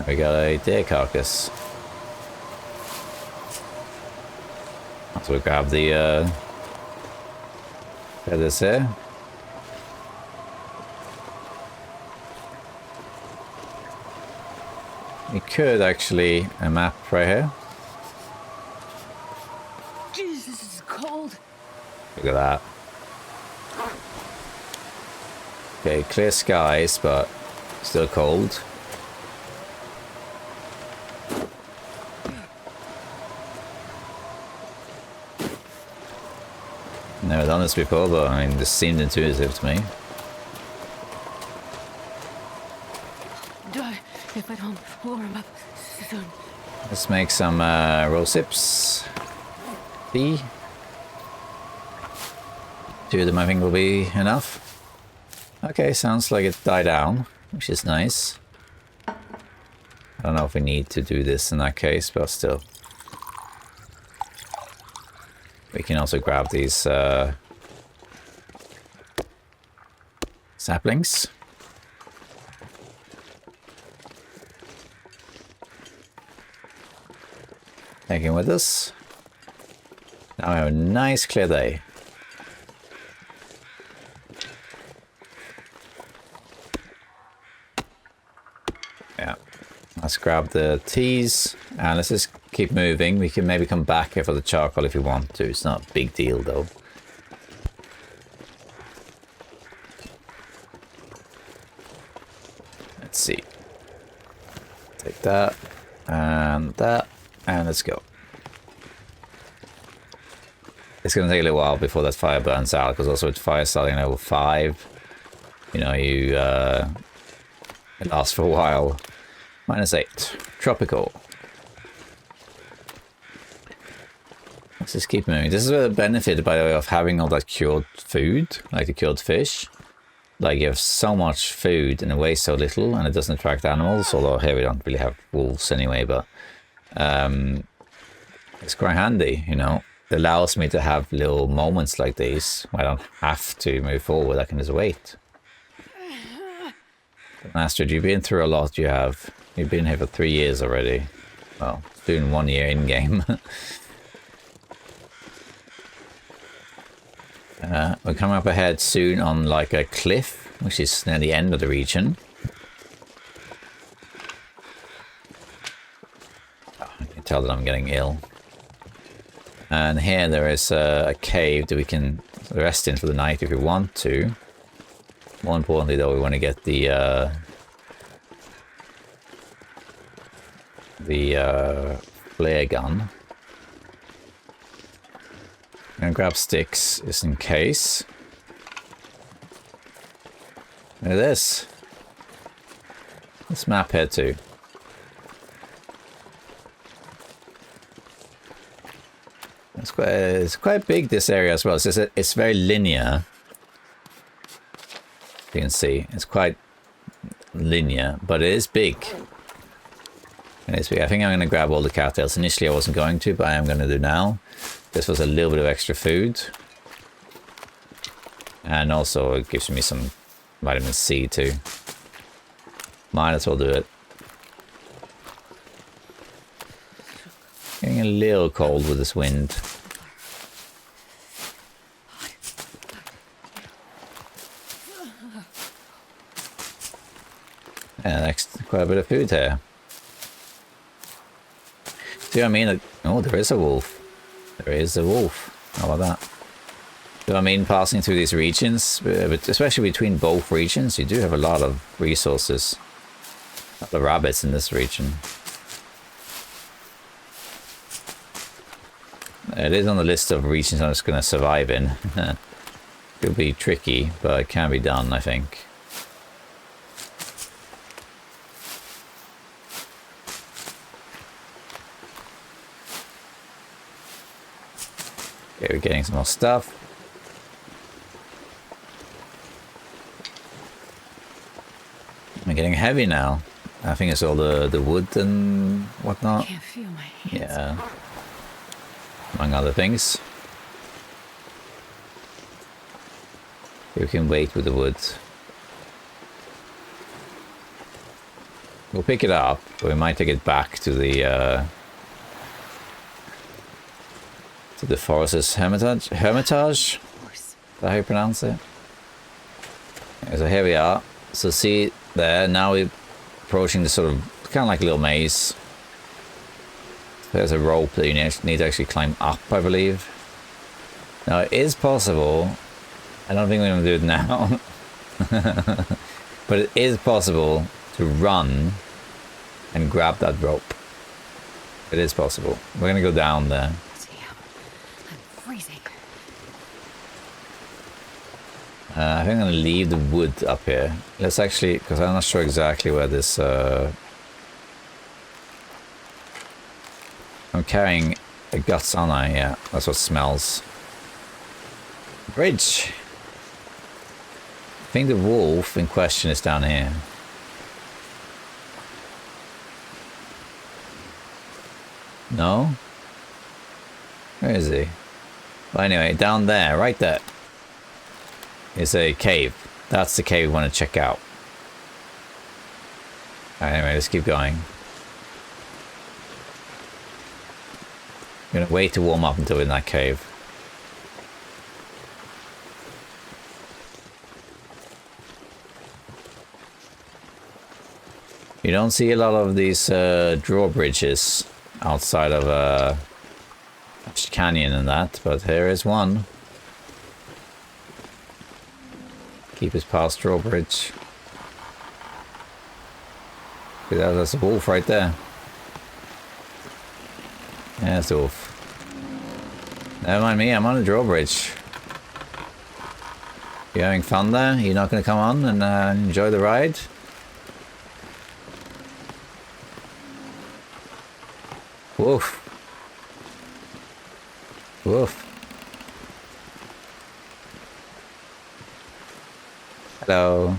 We got a deer carcass. So we grab the feathers here. We could actually a map right here. Jeez, this is cold. Look at that. Okay, clear skies, but still cold. Never done this before, but I mean, this seemed intuitive to me. Die if I don't warm up soon. Let's make some rosehips. Tea. 2 of them I think will be enough. Okay, sounds like it died down, which is nice. I don't know if we need to do this in that case, but still. We can also grab these saplings. Taking with us. Now we have a nice clear day. Yeah. Let's grab the teas and let's just keep moving. We can maybe come back here for the charcoal if we want to. It's not a big deal though. Let's see. Take that and let's go. It's going to take a little while before that fire burns out, because also with fire starting at level 5, you know, it lasts for a while. -8. Tropical. Let's just keep moving. This is a benefit, by the way, of having all that cured food, like the cured fish. Like, you have so much food and it weighs so little, and it doesn't attract animals, although here we don't really have wolves anyway, but it's quite handy, you know. It allows me to have little moments like these where I don't have to move forward, I can just wait. Astrid, you've been through a lot, you have. You've been here for 3 years already. Well, soon 1 year in game. We're coming up ahead soon on like a cliff, which is near the end of the region. Oh, I can tell that I'm getting ill. And here there is a cave that we can rest in for the night if we want to. More importantly though, we want to get the flare gun. I'm gonna grab sticks just in case. Look at this. This map here too. It's quite big, this area as well. It's very linear. You can see it's quite linear, but it is big. It is big. I think I'm going to grab all the cattails. Initially, I wasn't going to, but I am going to do now. This was a little bit of extra food, and also it gives me some vitamin C too. Might as well do it. Getting a little cold with this wind. Yeah, that's quite a bit of food here. See what I mean? Oh, there is a wolf. There is a wolf. How about that? Do I mean passing through these regions, but especially between both regions, you do have a lot of resources. A lot of rabbits in this region. It is on the list of regions I'm just going to survive in. It'll be tricky, but it can be done, I think. Okay, we're getting some more stuff. I'm getting heavy now. I think it's all the wood and whatnot. I can't feel my hands. Yeah. Among other things. We can wait with the wood. We'll pick it up, but we might take it back to the forest's Hermitage? Hermitage? Is that how you pronounce it? Okay, so here we are. So see there, now we're approaching the sort of, kind of like a little maze. There's a rope that you need to actually climb up, I believe. Now it is possible, I don't think we're going to do it now, but it is possible to run and grab that rope. It is possible. We're going to go down there. I think I'm going to leave the wood up here. Let's actually, because I'm not sure exactly where this... I'm carrying a guts, aren't I? Yeah, that's what smells. Bridge! I think the wolf in question is down here. No? Where is he? Well, anyway, down there, right there, is a cave. That's the cave we want to check out. Anyway, let's keep going. I'm gonna wait to warm up until we're in that cave. You don't see a lot of these drawbridges outside of Canyon and that, but here is one. Keep us past drawbridge. There's a wolf right there. Yeah, it's a wolf. Never mind me, I'm on a drawbridge. You having fun there? You're not going to come on and enjoy the ride? Woof. Woof. Hello.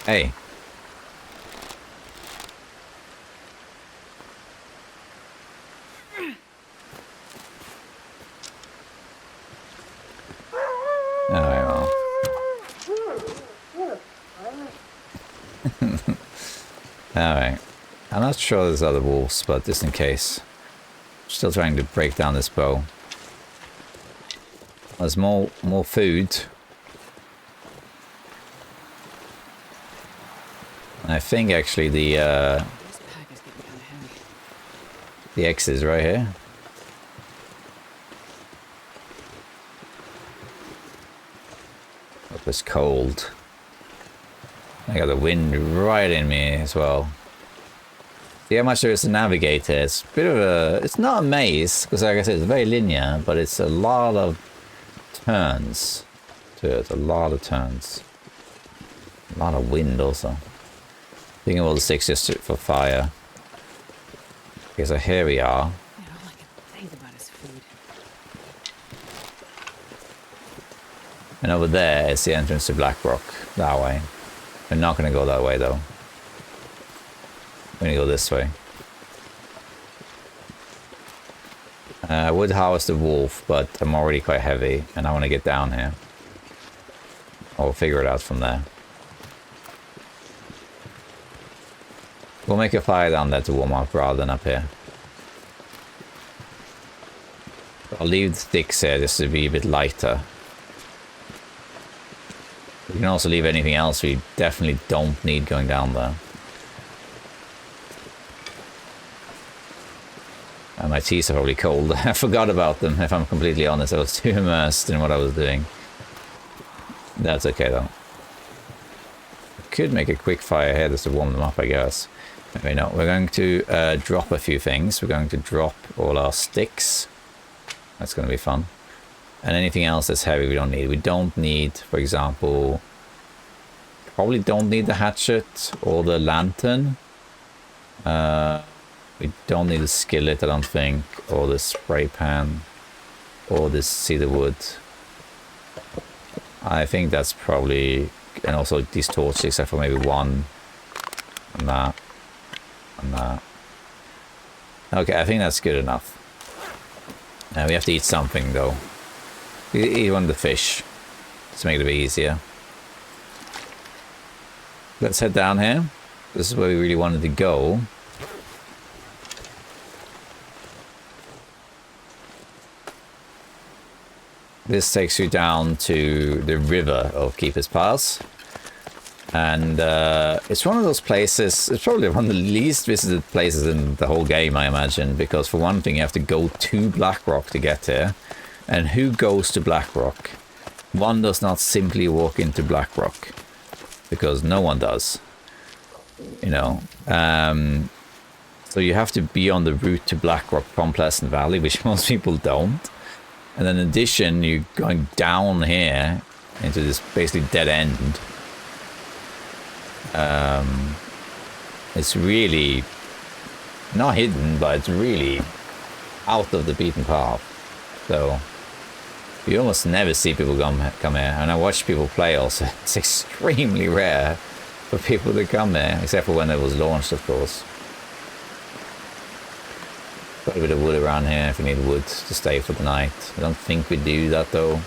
Hey. Alright, well. Alright. I'm not sure there's other wolves, but just in case. Still trying to break down this bow. There's more food. And I think actually the exit is right here. It was cold. I got the wind right in me as well. See how much there is to navigate here. It's a bit of a... It's not a maze, because like I said, it's very linear, but it's a lot of turns to it. A lot of turns. A lot of wind also. Thinking of all the sticks just for fire. Okay, so here we are. All I can think about is food. And over there is the entrance to Blackrock. That way. We're not going to go that way though. We're going to go this way. I would harvest the wolf, but I'm already quite heavy and I want to get down here. I'll figure it out from there. We'll make a fire down there to warm up rather than up here. I'll leave the sticks here just to be a bit lighter. We can also leave anything else we definitely don't need going down there. And my teeth are probably cold. I forgot about them, if I'm completely honest. I was too immersed in what I was doing. That's okay though. Could make a quick fire here just to warm them up, I guess. Okay, no, we're going to drop a few things. We're going to drop all our sticks. That's going to be fun. And anything else that's heavy we don't need. We don't need, for example, probably don't need the hatchet or the lantern. We don't need the skillet, I don't think, or the spray pan, or this cedar wood. I think that's probably, and also these torches, except for maybe one, and that, and that. Okay, I think that's good enough. We have to eat something though. Eat one of the fish to make it a bit easier. Let's head down here. This is where we really wanted to go. This takes you down to the river of Keeper's Pass. And it's one of those places, it's probably one of the least visited places in the whole game, I imagine. Because for one thing, you have to go to Blackrock to get here. And who goes to Blackrock? One does not simply walk into Blackrock. Because no one does. You know. So you have to be on the route to Blackrock from Pleasant Valley, which most people don't. And then in addition, you're going down here into this basically dead end. It's really not hidden, but it's really out of the beaten path. So you almost never see people come here. And I watch people play also. It's extremely rare for people to come here, except for when it was launched, of course. Got a bit of wood around here if we need wood to stay for the night. I don't think we do that though.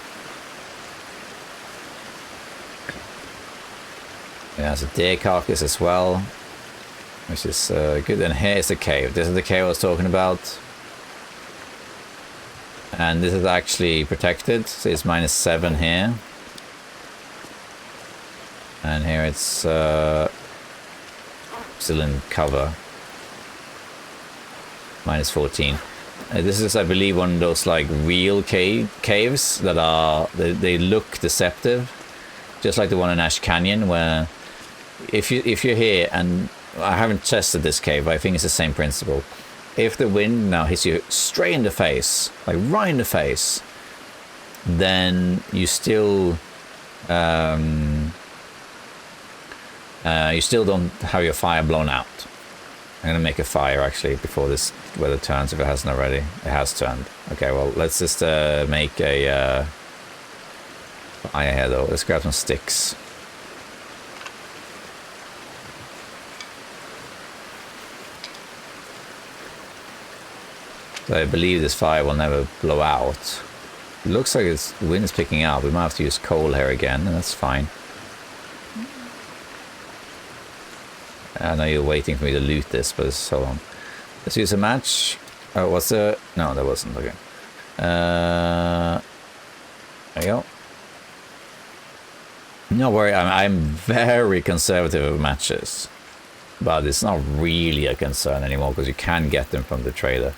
Yeah, there's a deer carcass as well, which is good. And here's the cave. This is the cave I was talking about. And this is actually protected, so it's -7 here. And here it's still in cover. -14. This is, I believe, one of those like real caves that are they look deceptive, just like the one in Ash Canyon, where if you're here, and I haven't tested this cave, but I think it's the same principle. If the wind now hits you straight in the face, like right in the face, then you still don't have your fire blown out. I'm gonna make a fire actually before this weather turns, if it hasn't already. It has turned. Okay, well, let's just make a fire here though. Let's grab some sticks. So I believe this fire will never blow out. It looks like the wind is picking up. We might have to use coal here again, and that's fine. I know you're waiting for me to loot this, but so long. Let's use a match. Oh, was there? No, there wasn't. Okay. There you go. No worry, I'm very conservative with matches. But it's not really a concern anymore because you can get them from the trader.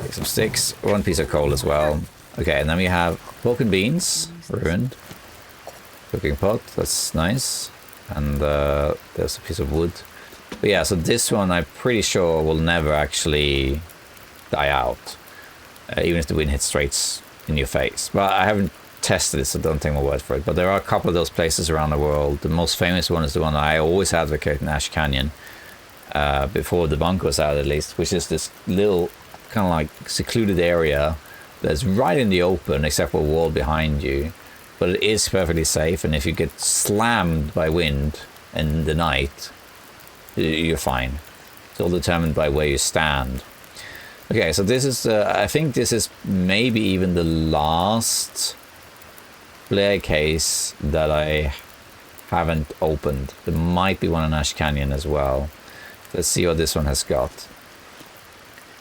Take some sticks, one piece of coal as well. Okay, and then we have pork and beans, ruined. Cooking pot, that's nice. And there's a piece of wood. But yeah, so this one I'm pretty sure will never actually die out. Even if the wind hits straight in your face. But I haven't tested it, so don't take my word for it. But there are a couple of those places around the world. The most famous one is the one I always advocate in Ash Canyon. Before the bunker was out at least. Which is this little kind of like secluded area that's right in the open except for a wall behind you. But it is perfectly safe, and if you get slammed by wind in the night, you're fine. It's all determined by where you stand. Okay, so this is, I think this is maybe even the last player case that I haven't opened. There might be one in Ash Canyon as well. Let's see what this one has got.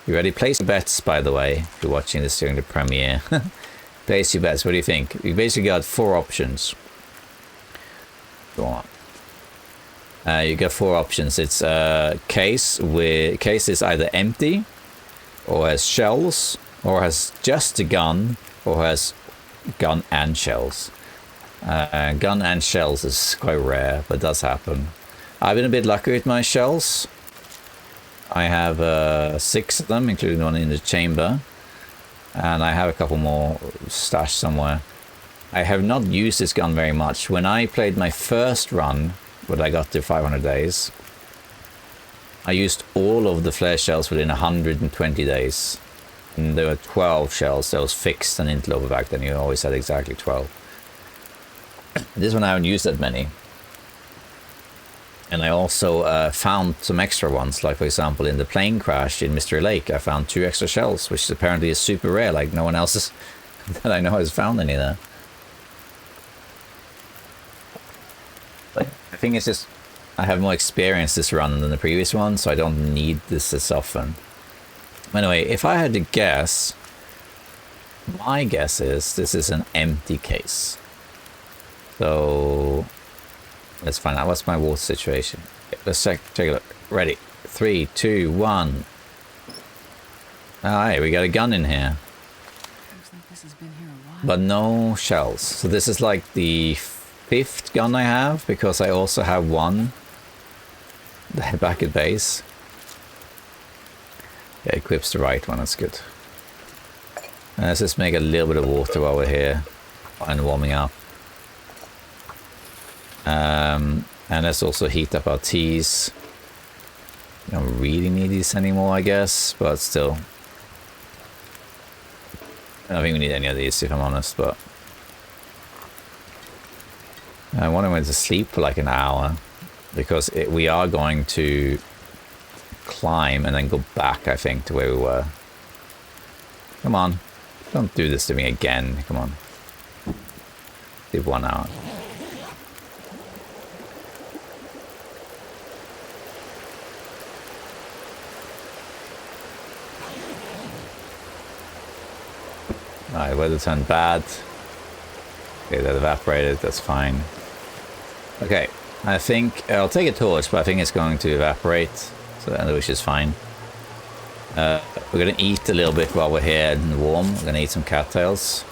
You ready? Place your bets, by the way, if you're watching this during the premiere. Place your bets. What do you think? You basically got 4 options. Go on. You got 4 options. It's a case where case is either empty, or has shells, or has just a gun, or has gun and shells. Gun and shells is quite rare, but does happen. I've been a bit lucky with my shells. I have 6 of them, including the one in the chamber. And I have a couple more stashed somewhere. I have not used this gun very much. When I played my first run, when I got to 500 days, I used all of the flare shells within 120 days. And there were 12 shells that was fixed and interloper back then. You always had exactly 12. This one I haven't used that many. And I also found some extra ones, like for example in the plane crash in Mystery Lake, I found 2 extra shells, which apparently is super rare, like no one else is, that I know has found any there. But I think it's just, I have more experience this run than the previous one, so I don't need this as often. Anyway, if I had to guess, my guess is this is an empty case. So let's find out what's my water situation. Okay, let's take a look. Ready? 3, 2, 1. Alright, we got a gun in here. Looks like this has been here a while. But no shells. So this is like the 5th gun I have, because I also have one back at base. Yeah, equips the right one, that's good. Let's just make a little bit of water while we're here and warming up. And let's also heat up our teas. We don't really need these anymore, I guess, but still. I don't think we need any of these, if I'm honest, but I want to go to sleep for like an hour, because we are going to climb and then go back, I think, to where we were. Come on, don't do this to me again. Come on. Did 1 hour. Alright, weather turned bad. Okay, that evaporated, that's fine. Okay, I think I'll take a torch, but I think it's going to evaporate, so which is fine. We're gonna eat a little bit while we're here and warm. We're gonna eat some cattails.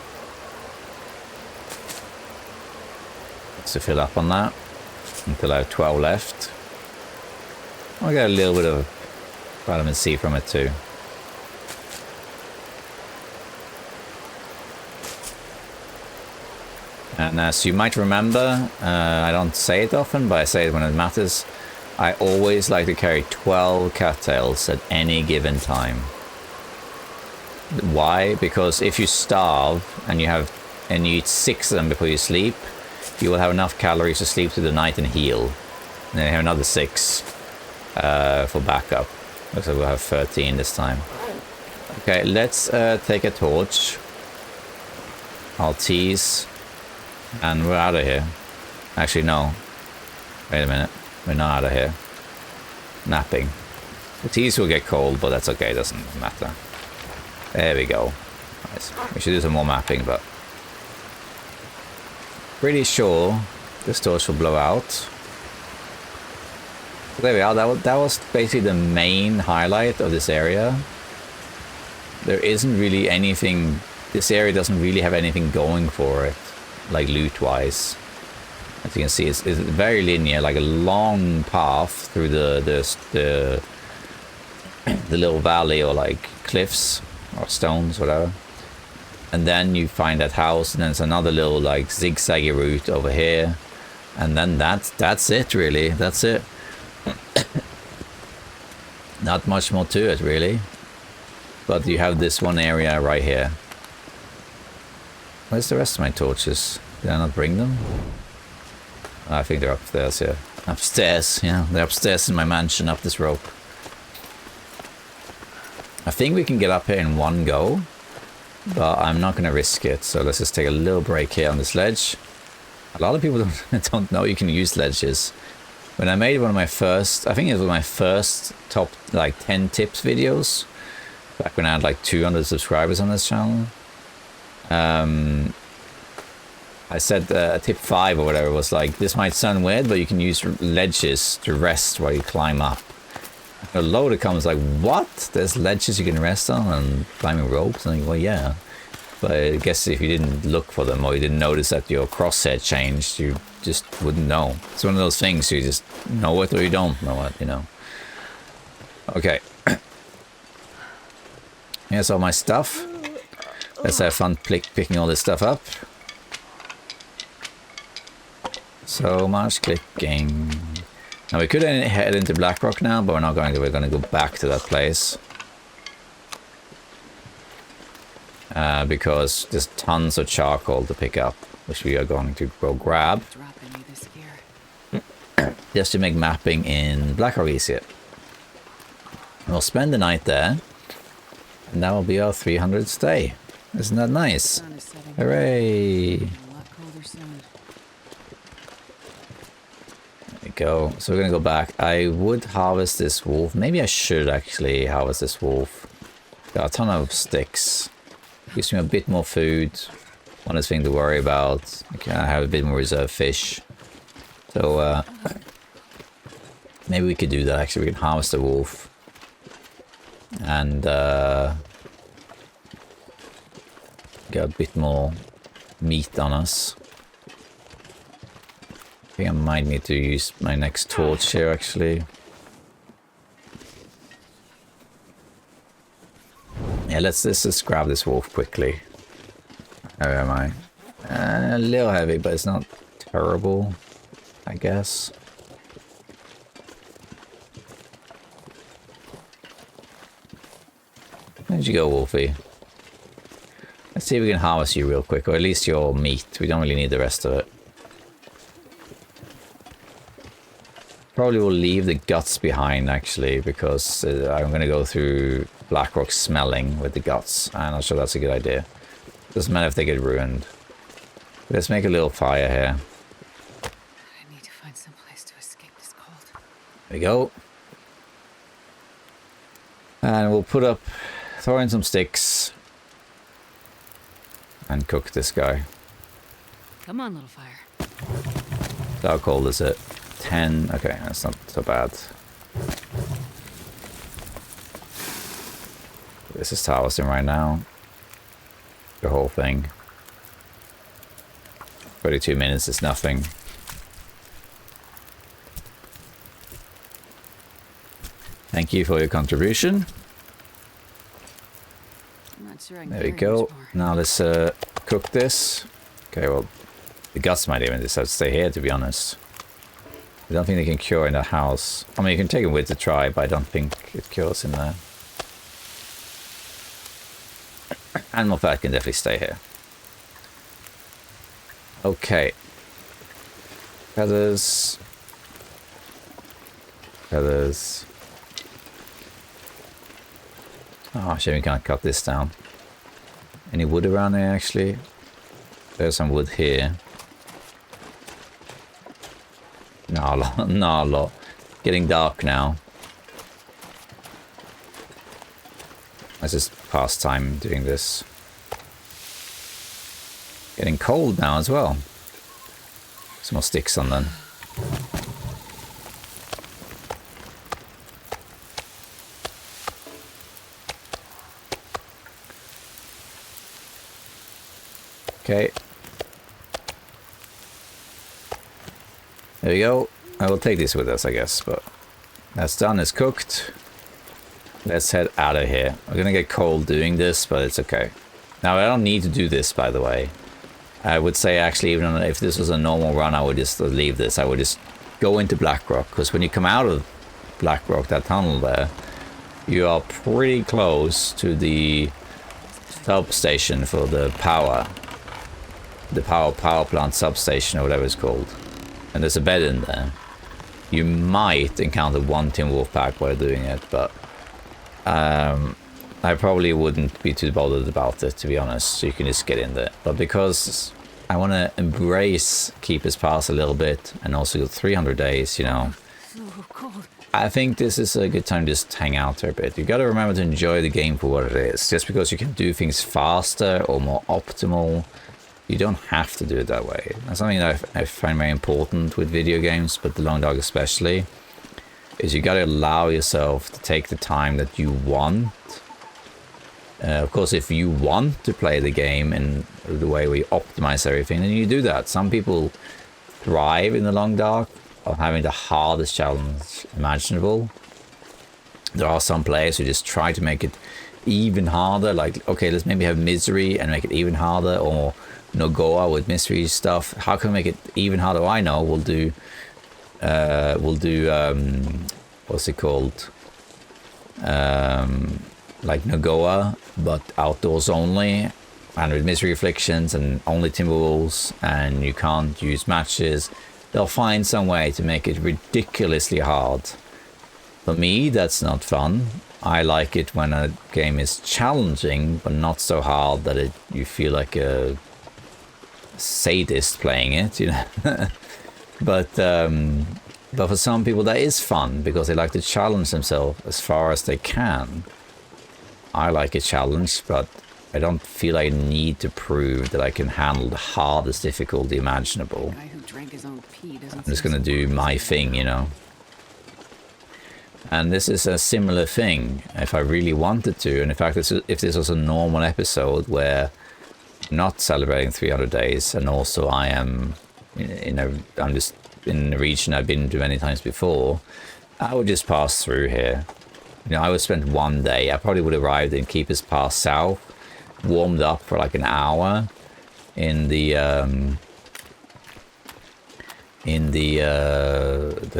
Just to fill up on that until I have 12 left. I got a little bit of vitamin C from it too. And as you might remember, I don't say it often, but I say it when it matters. I always like to carry 12 cattails at any given time. Why? Because if you starve and you eat 6 of them before you sleep, you will have enough calories to sleep through the night and heal. And then you have another 6 for backup. So we'll have 13 this time. Okay, let's take a torch. I'll tease. And we're out of here. Actually, no. Wait a minute. We're not out of here. mapping. The teas will get cold, but that's okay, it doesn't matter. There we go. Nice. We should do some more mapping, but pretty sure this torch will blow out. There we are. That was basically the main highlight of this area. There isn't really anything. This area doesn't really have anything going for it, like loot-wise. As you can see, it's very linear, like a long path through the little valley or like cliffs or stones, whatever. And then you find that house, and then it's another little like zigzaggy route over here, and then that's it really. That's it. Not much more to it really. But you have this one area right here. Where's the rest of my torches? Did I not bring them? I think they're upstairs here. Upstairs, yeah. They're upstairs in my mansion up this rope. I think we can get up here in one go, but I'm not going to risk it. So let's just take a little break here on this ledge. A lot of people don't know you can use ledges. When I made one of my first, I think it was my first top like 10 tips videos, back when I had like 200 subscribers on this channel. I said tip 5 or whatever was like, this might sound weird, but you can use ledges to rest while you climb up. A load of comments like, what? There's ledges you can rest on and climbing ropes? And I'm like, well, yeah. But I guess if you didn't look for them or you didn't notice that your crosshair changed, you just wouldn't know. It's one of those things, you just know it or you don't know it, you know. Okay. Here's all my stuff. Let's have fun picking all this stuff up. So much clicking. Now we could head into Blackrock now, but we're not going to. We're going to go back to that place. Because there's tons of charcoal to pick up, which we are going to go grab. Just to make mapping in Blackrock easier. We'll spend the night there. And that will be our 300th day. Isn't that nice? Hooray! There we go. So we're gonna go back. I would harvest this wolf. Maybe I should actually harvest this wolf. Got a ton of sticks. Gives me a bit more food. One less thing to worry about. I can have a bit more reserved fish. So maybe we could do that actually. We can harvest the wolf. And get a bit more meat on us. I think I might need to use my next torch here actually. Yeah, let's just grab this wolf quickly. Where am I? A little heavy, but it's not terrible, I guess. Where'd you go, Wolfie? Let's see if we can harvest you real quick, or at least your meat. We don't really need the rest of it. Probably will leave the guts behind, actually, because I'm going to go through Blackrock smelling with the guts. I'm not sure that's a good idea. Doesn't matter if they get ruined. Let's make a little fire here. I need to find some place to escape this cold. There we go. And we'll throw in some sticks. And cook this guy. Come on, little fire. How cold is it? 10. Okay, that's not so bad. This is harvesting right now. The whole thing. 32 minutes is nothing. Thank you for your contribution. I'm not sure I can There we carry go. much more. Now let's cook this. Okay, well, the guts might even decide to stay here, to be honest. I don't think they can cure in the house. I mean, you can take them with to try, but I don't think it cures in there. Animal fat can definitely stay here. Okay. Feathers. Feathers. Oh, shame we can't cut this down. Any wood around there, actually? There's some wood here. Not a lot. Not a lot. Getting dark now. Let's just pass time doing this. Getting cold now as well. Some more sticks on then. Okay. There we go. I will take this with us, I guess, but that's done, it's cooked. Let's head out of here. We're gonna get cold doing this, but it's okay. Now, I don't need to do this, by the way. I would say, actually, even if this was a normal run, I would just leave this. I would just go into Blackrock, because when you come out of Blackrock, that tunnel there, you are pretty close to the substation for the power. The power plant substation, or whatever it's called. And there's a bed in there. You might encounter one Tim Wolf pack while doing it, but I probably wouldn't be too bothered about it, to be honest, so you can just get in there. But because I want to embrace Keeper's Pass a little bit, and also go 300 days, you know, I think this is a good time to just hang out there a bit. You got to remember to enjoy the game for what it is. Just because you can do things faster or more optimal, you don't have to do it that way. That's something that I find very important with video games, but The Long Dark especially, is you got to allow yourself to take the time that you want. Of course, if you want to play the game in the way we optimize everything, then you do that. Some people thrive in The Long Dark of having the hardest challenge imaginable. There are some players who just try to make it even harder, like, okay, let's maybe have Misery and make it even harder, or Nogoa with mystery stuff. How can we make it even harder? I know we'll do what's it called, like Nogoa, but outdoors only, and with mystery afflictions and only Timberwolves, and you can't use matches. They'll find some way to make it ridiculously hard. For me, that's not fun. I like it when a game is challenging, but not so hard that you feel like a sadist playing it, you know. But for some people that is fun, because they like to challenge themselves as far as they can. I like a challenge, but I don't feel I need to prove that I can handle the hardest difficulty imaginable. I'm just gonna do my thing, you know. And this is a similar thing, if I really wanted to. And in fact, if this was a normal episode where I'm not celebrating 300 days, and also I am I'm just in a region I've been to many times before, I would just pass through here. You know, I would spend one day. I probably would have arrived in Keeper's Pass South, warmed up for like an hour in the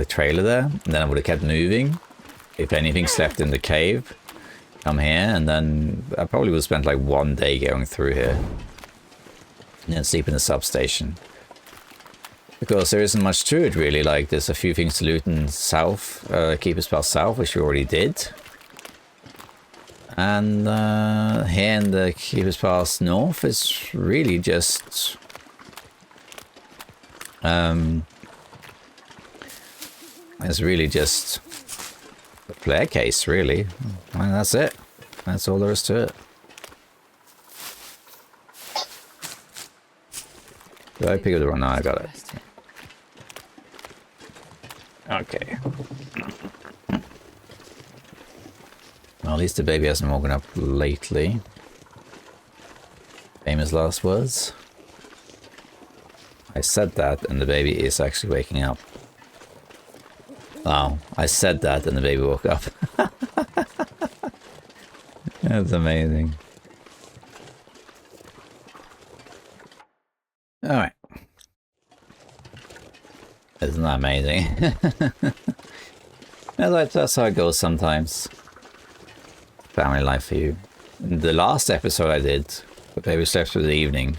trailer there, and then I would have kept moving. If anything, slept in the cave, come here, and then I probably would have spent like one day going through here, and then sleep in the substation. Because there isn't much to it really. Like, there's a few things to loot in South, Keeper's Pass South, which we already did. And here in the Keeper's Pass North is really just a player case, really. And that's it. That's all there is to it. Did I pick up the wrong? No, I got it. Okay. Well, at least the baby hasn't woken up lately. Famous last words. I said that, and the baby is actually waking up. Wow, I said that, and the baby woke up. That's amazing. Alright. Isn't that amazing? That's how it goes sometimes. Family life for you. The last episode I did, the baby slept through the evening,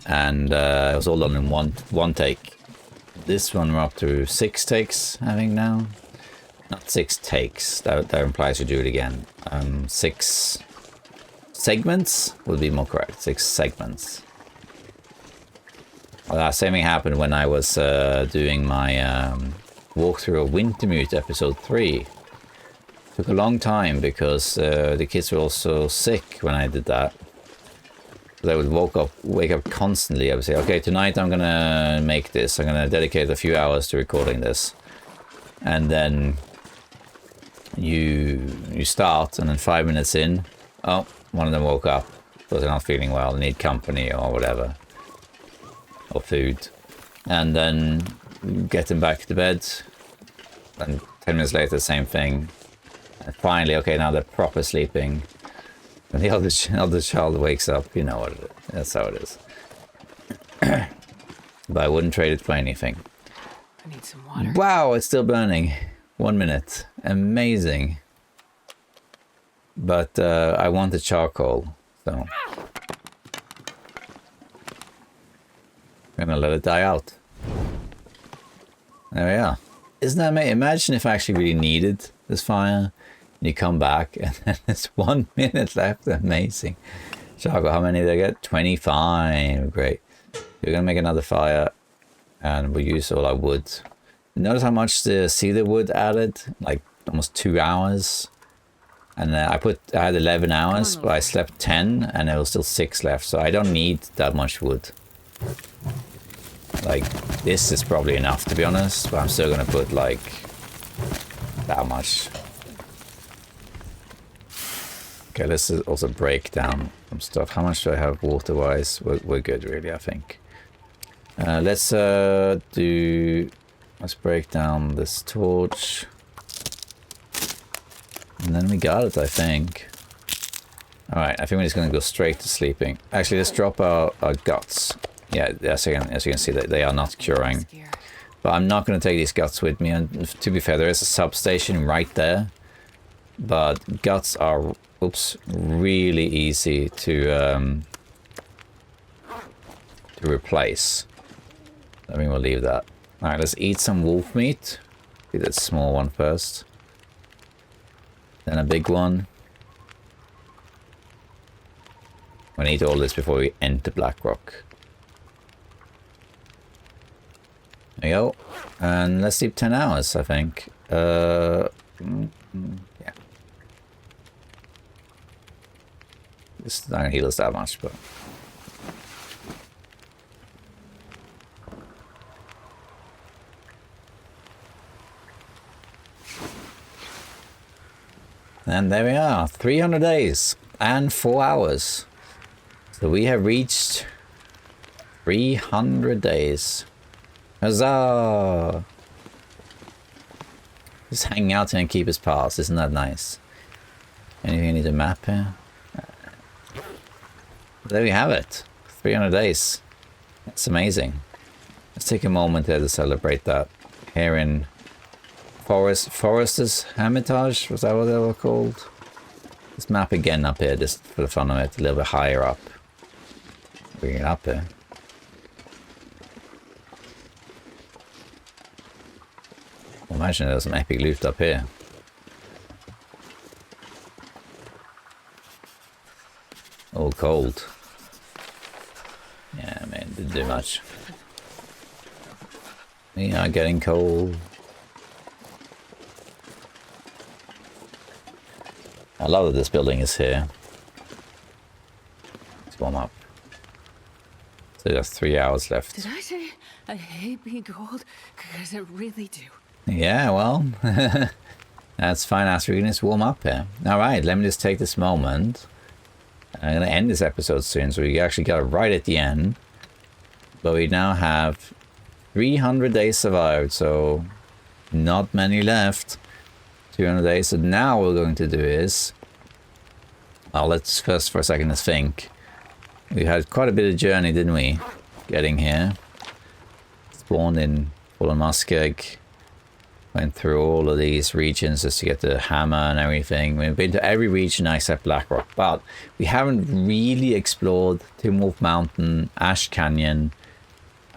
and it was all done in one take. This one we're up to 6 takes, I think now. Not 6 takes, that implies you do it again. 6 segments would be more correct. 6 segments. Well, that same thing happened when I was doing my walkthrough of Wintermute episode 3. Took a long time because the kids were also sick when I did that. They would wake up constantly. I would say, okay, tonight I'm gonna make this. I'm gonna dedicate a few hours to recording this. And then you start, and then 5 minutes in, oh, one of them woke up because they're not feeling well, they need company or whatever, or food. And then get them back to bed, and 10 minutes later, same thing. And finally, okay, now they're proper sleeping. And the other child wakes up, you know what it is. That's how it is. But I wouldn't trade it for anything. I need some water. Wow, it's still burning. 1 minute. Amazing. But I wanted charcoal, so I'm gonna let it die out. There we are. Isn't that amazing? Imagine if I actually really needed this fire. And you come back and then there's 1 minute left. Amazing. Charcoal, how many did I get? 25. Great. We're gonna make another fire and we'll use all our wood. Notice how much the cedar wood added? Like almost 2 hours. And I had 11 hours, but I slept 10 and there was still 6 left. So I don't need that much wood. Like, this is probably enough to be honest, but I'm still gonna put like that much. Okay, let's also break down some stuff. How much do I have water-wise? We're good, really, I think. Let's break down this torch. And then we got it, I think. Alright, I think we're just gonna go straight to sleeping. Actually, let's drop our guts. Yeah, as you can see, they are not curing. But I'm not gonna take these guts with me, and to be fair, there is a substation right there. But guts are, oops, really easy to replace. I mean, we'll leave that. Alright, let's eat some wolf meat. Do that small one first. Then a big one. We'll eat all this before we enter Blackrock. There we go. And let's sleep 10 hours, I think. Yeah. It's not gonna heal us that much, but and there we are, 300 days and 4 hours. So we have reached 300 days. Huzzah! Just hang out here and keep us past, isn't that nice? Anything you need a map here? There we have it. 300 days. That's amazing. Let's take a moment there to celebrate that. Here in Foresters Hermitage, was that what they were called? Let's map again up here, just for the fun of it, a little bit higher up. Bring it up here. Imagine there's some epic loot up here. All cold. Yeah, man, didn't do much. We are getting cold. I love that this building is here. Let's warm up. So there's 3 hours left. Did I say I hate being cold? Because I really do. Yeah, well, that's fine. As we can just warm up here. All right, let me just take this moment. I'm going to end this episode soon, so we actually got it right at the end. But we now have 300 days survived, so not many left. 200 days. So now what we're going to do is... Well, let's first for a second think. We had quite a bit of journey, didn't we? Getting here. Spawned in Fallen Muskeg. Went through all of these regions just to get the hammer and everything. We've been to every region except Blackrock, but we haven't really explored Tim Wolf Mountain, Ash Canyon,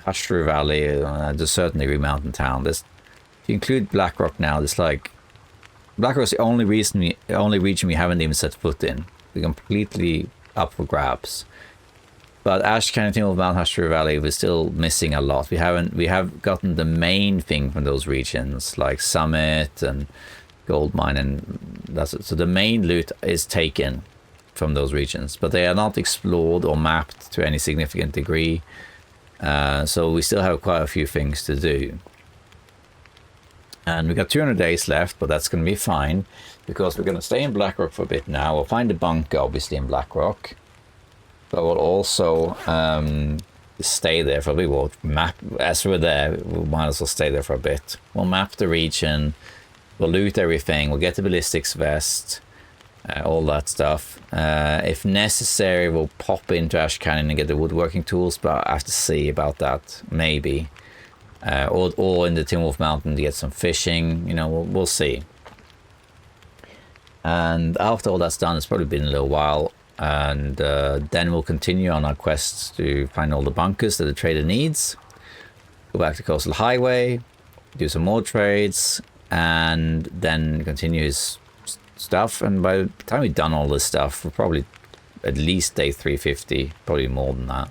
Hushru Valley, there's certainly Green Mountain Town. If you include Blackrock now, there's like... Blackrock's the only region we haven't even set foot in. We're completely up for grabs. But Ash Canyon, Tim Wolf Mountain, Hushru Valley, we're still missing a lot. We have gotten the main thing from those regions, like Summit and gold mine, and that's it. So the main loot is taken from those regions, but they are not explored or mapped to any significant degree. So we still have quite a few things to do. And we got 200 days left, but that's going to be fine because we're going to stay in Blackrock for a bit now. We'll find a bunker, obviously, in Blackrock, but we'll also stay there for a bit. We'll map, as we're there, we might as well stay there for a bit. We'll map the region, we'll loot everything, we'll get the ballistics vest, all that stuff. If necessary, we'll pop into Ash Canyon and get the woodworking tools, but I have to see about that, maybe. Or in the Tin Wolf Mountain to get some fishing, you know, we'll see. And after all that's done, it's probably been a little while, and then we'll continue on our quests to find all the bunkers that the trader needs, go back to Coastal Highway, do some more trades, and then continue his stuff. And by the time we've done all this stuff, we're probably at least day 350, probably more than that.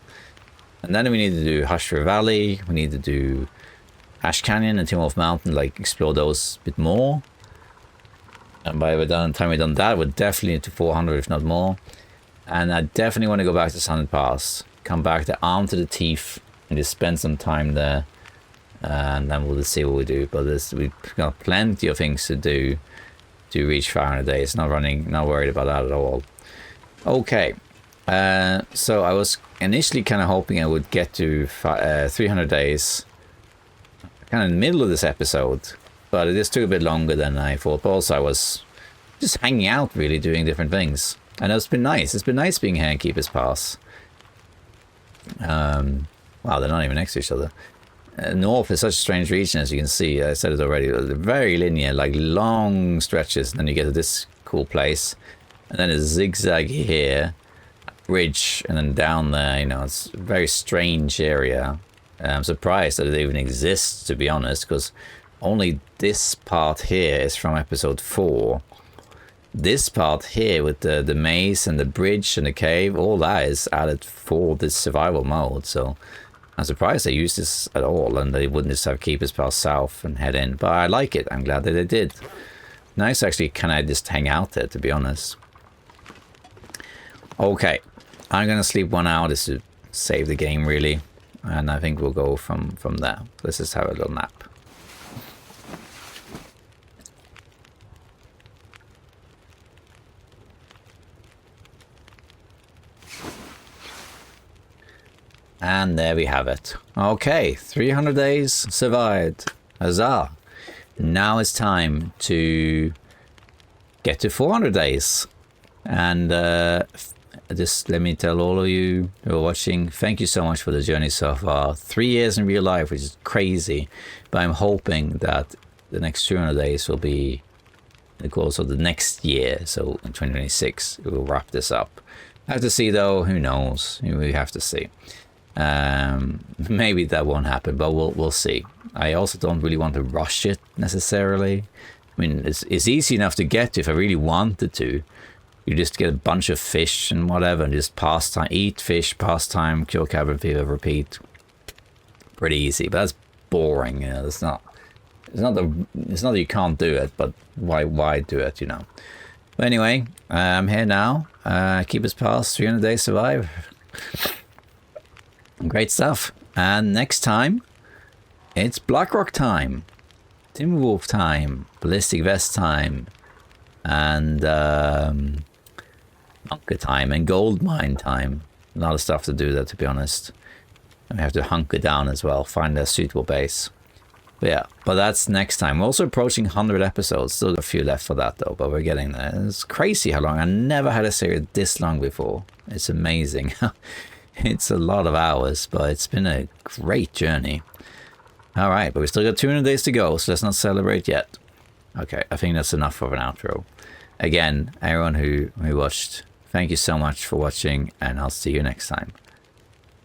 And then we need to do Hush River Valley, we need to do Ash Canyon and Tin Wolf Mountain, like explore those a bit more. And by the time we've done that, we're definitely into 400, if not more. And I definitely want to go back to Sunlit Pass, come back to Arm to the Teeth, and just spend some time there. And then we'll just see what we do. But we've got plenty of things to do to reach 500 days. Not worried about that at all. Okay. So I was initially kind of hoping I would get to 300 days kind of in the middle of this episode, but it just took a bit longer than I thought. But also I was just hanging out, really doing different things, and it's been nice. It's been nice being here in Keeper's Pass. Wow, they're not even next to each other. North is such a strange region, as you can see. I said it already. Very linear, like long stretches, and then you get to this cool place, and then a zigzag here, bridge, and then down there. You know, it's a very strange area. I'm surprised that it even exists, to be honest, because only this part here is from episode 4. This part here with the maze and the bridge and the cave, all that is added for this survival mode. So I'm surprised they used this at all, and they wouldn't just have Keeper's Pass south and head in. But I like it. I'm glad that they did. Nice, actually. Can I just hang out there, to be honest? Okay, I'm gonna sleep 1 hour just to save the game, really. And I think we'll go from there. Let's just have a little nap. And there we have it. Okay, 300 days survived. Huzzah. Now it's time to get to 400 days. And just let me tell all of you who are watching, thank you so much for the journey so far. 3 years in real life, which is crazy. But I'm hoping that the next 200 days will be the course of the next year. So in 2026, we will wrap this up. I have to see though, who knows? We have to see. Maybe that won't happen, but we'll see. I also don't really want to rush it necessarily. I mean, it's easy enough to get to if I really wanted to. You just get a bunch of fish and whatever, and just pass time, eat fish, pass time, cure cabin fever, repeat. Pretty easy, but that's boring. You know, it's not that you can't do it, but why do it? You know. But anyway, I'm here now. Keeper's Pass, 300 days survive. Great stuff. And next time, it's Blackrock time, Tin Wolf time, Ballistic Vest time, and bunker time and gold mine time. A lot of stuff to do there, to be honest. And we have to hunker down as well, find a suitable base. But yeah, but that's next time. We're also approaching 100 episodes. Still a few left for that though, but we're getting there. It's crazy how long. I never had a series this long before. It's amazing. It's a lot of hours, but it's been a great journey. All right, but we still got 200 days to go, so let's not celebrate yet. Okay, I think that's enough of an outro. Again, everyone who watched, thank you so much for watching, and I'll see you next time.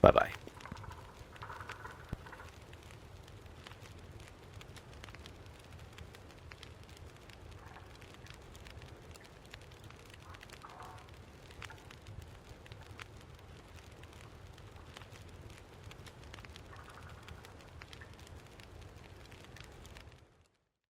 Bye-bye.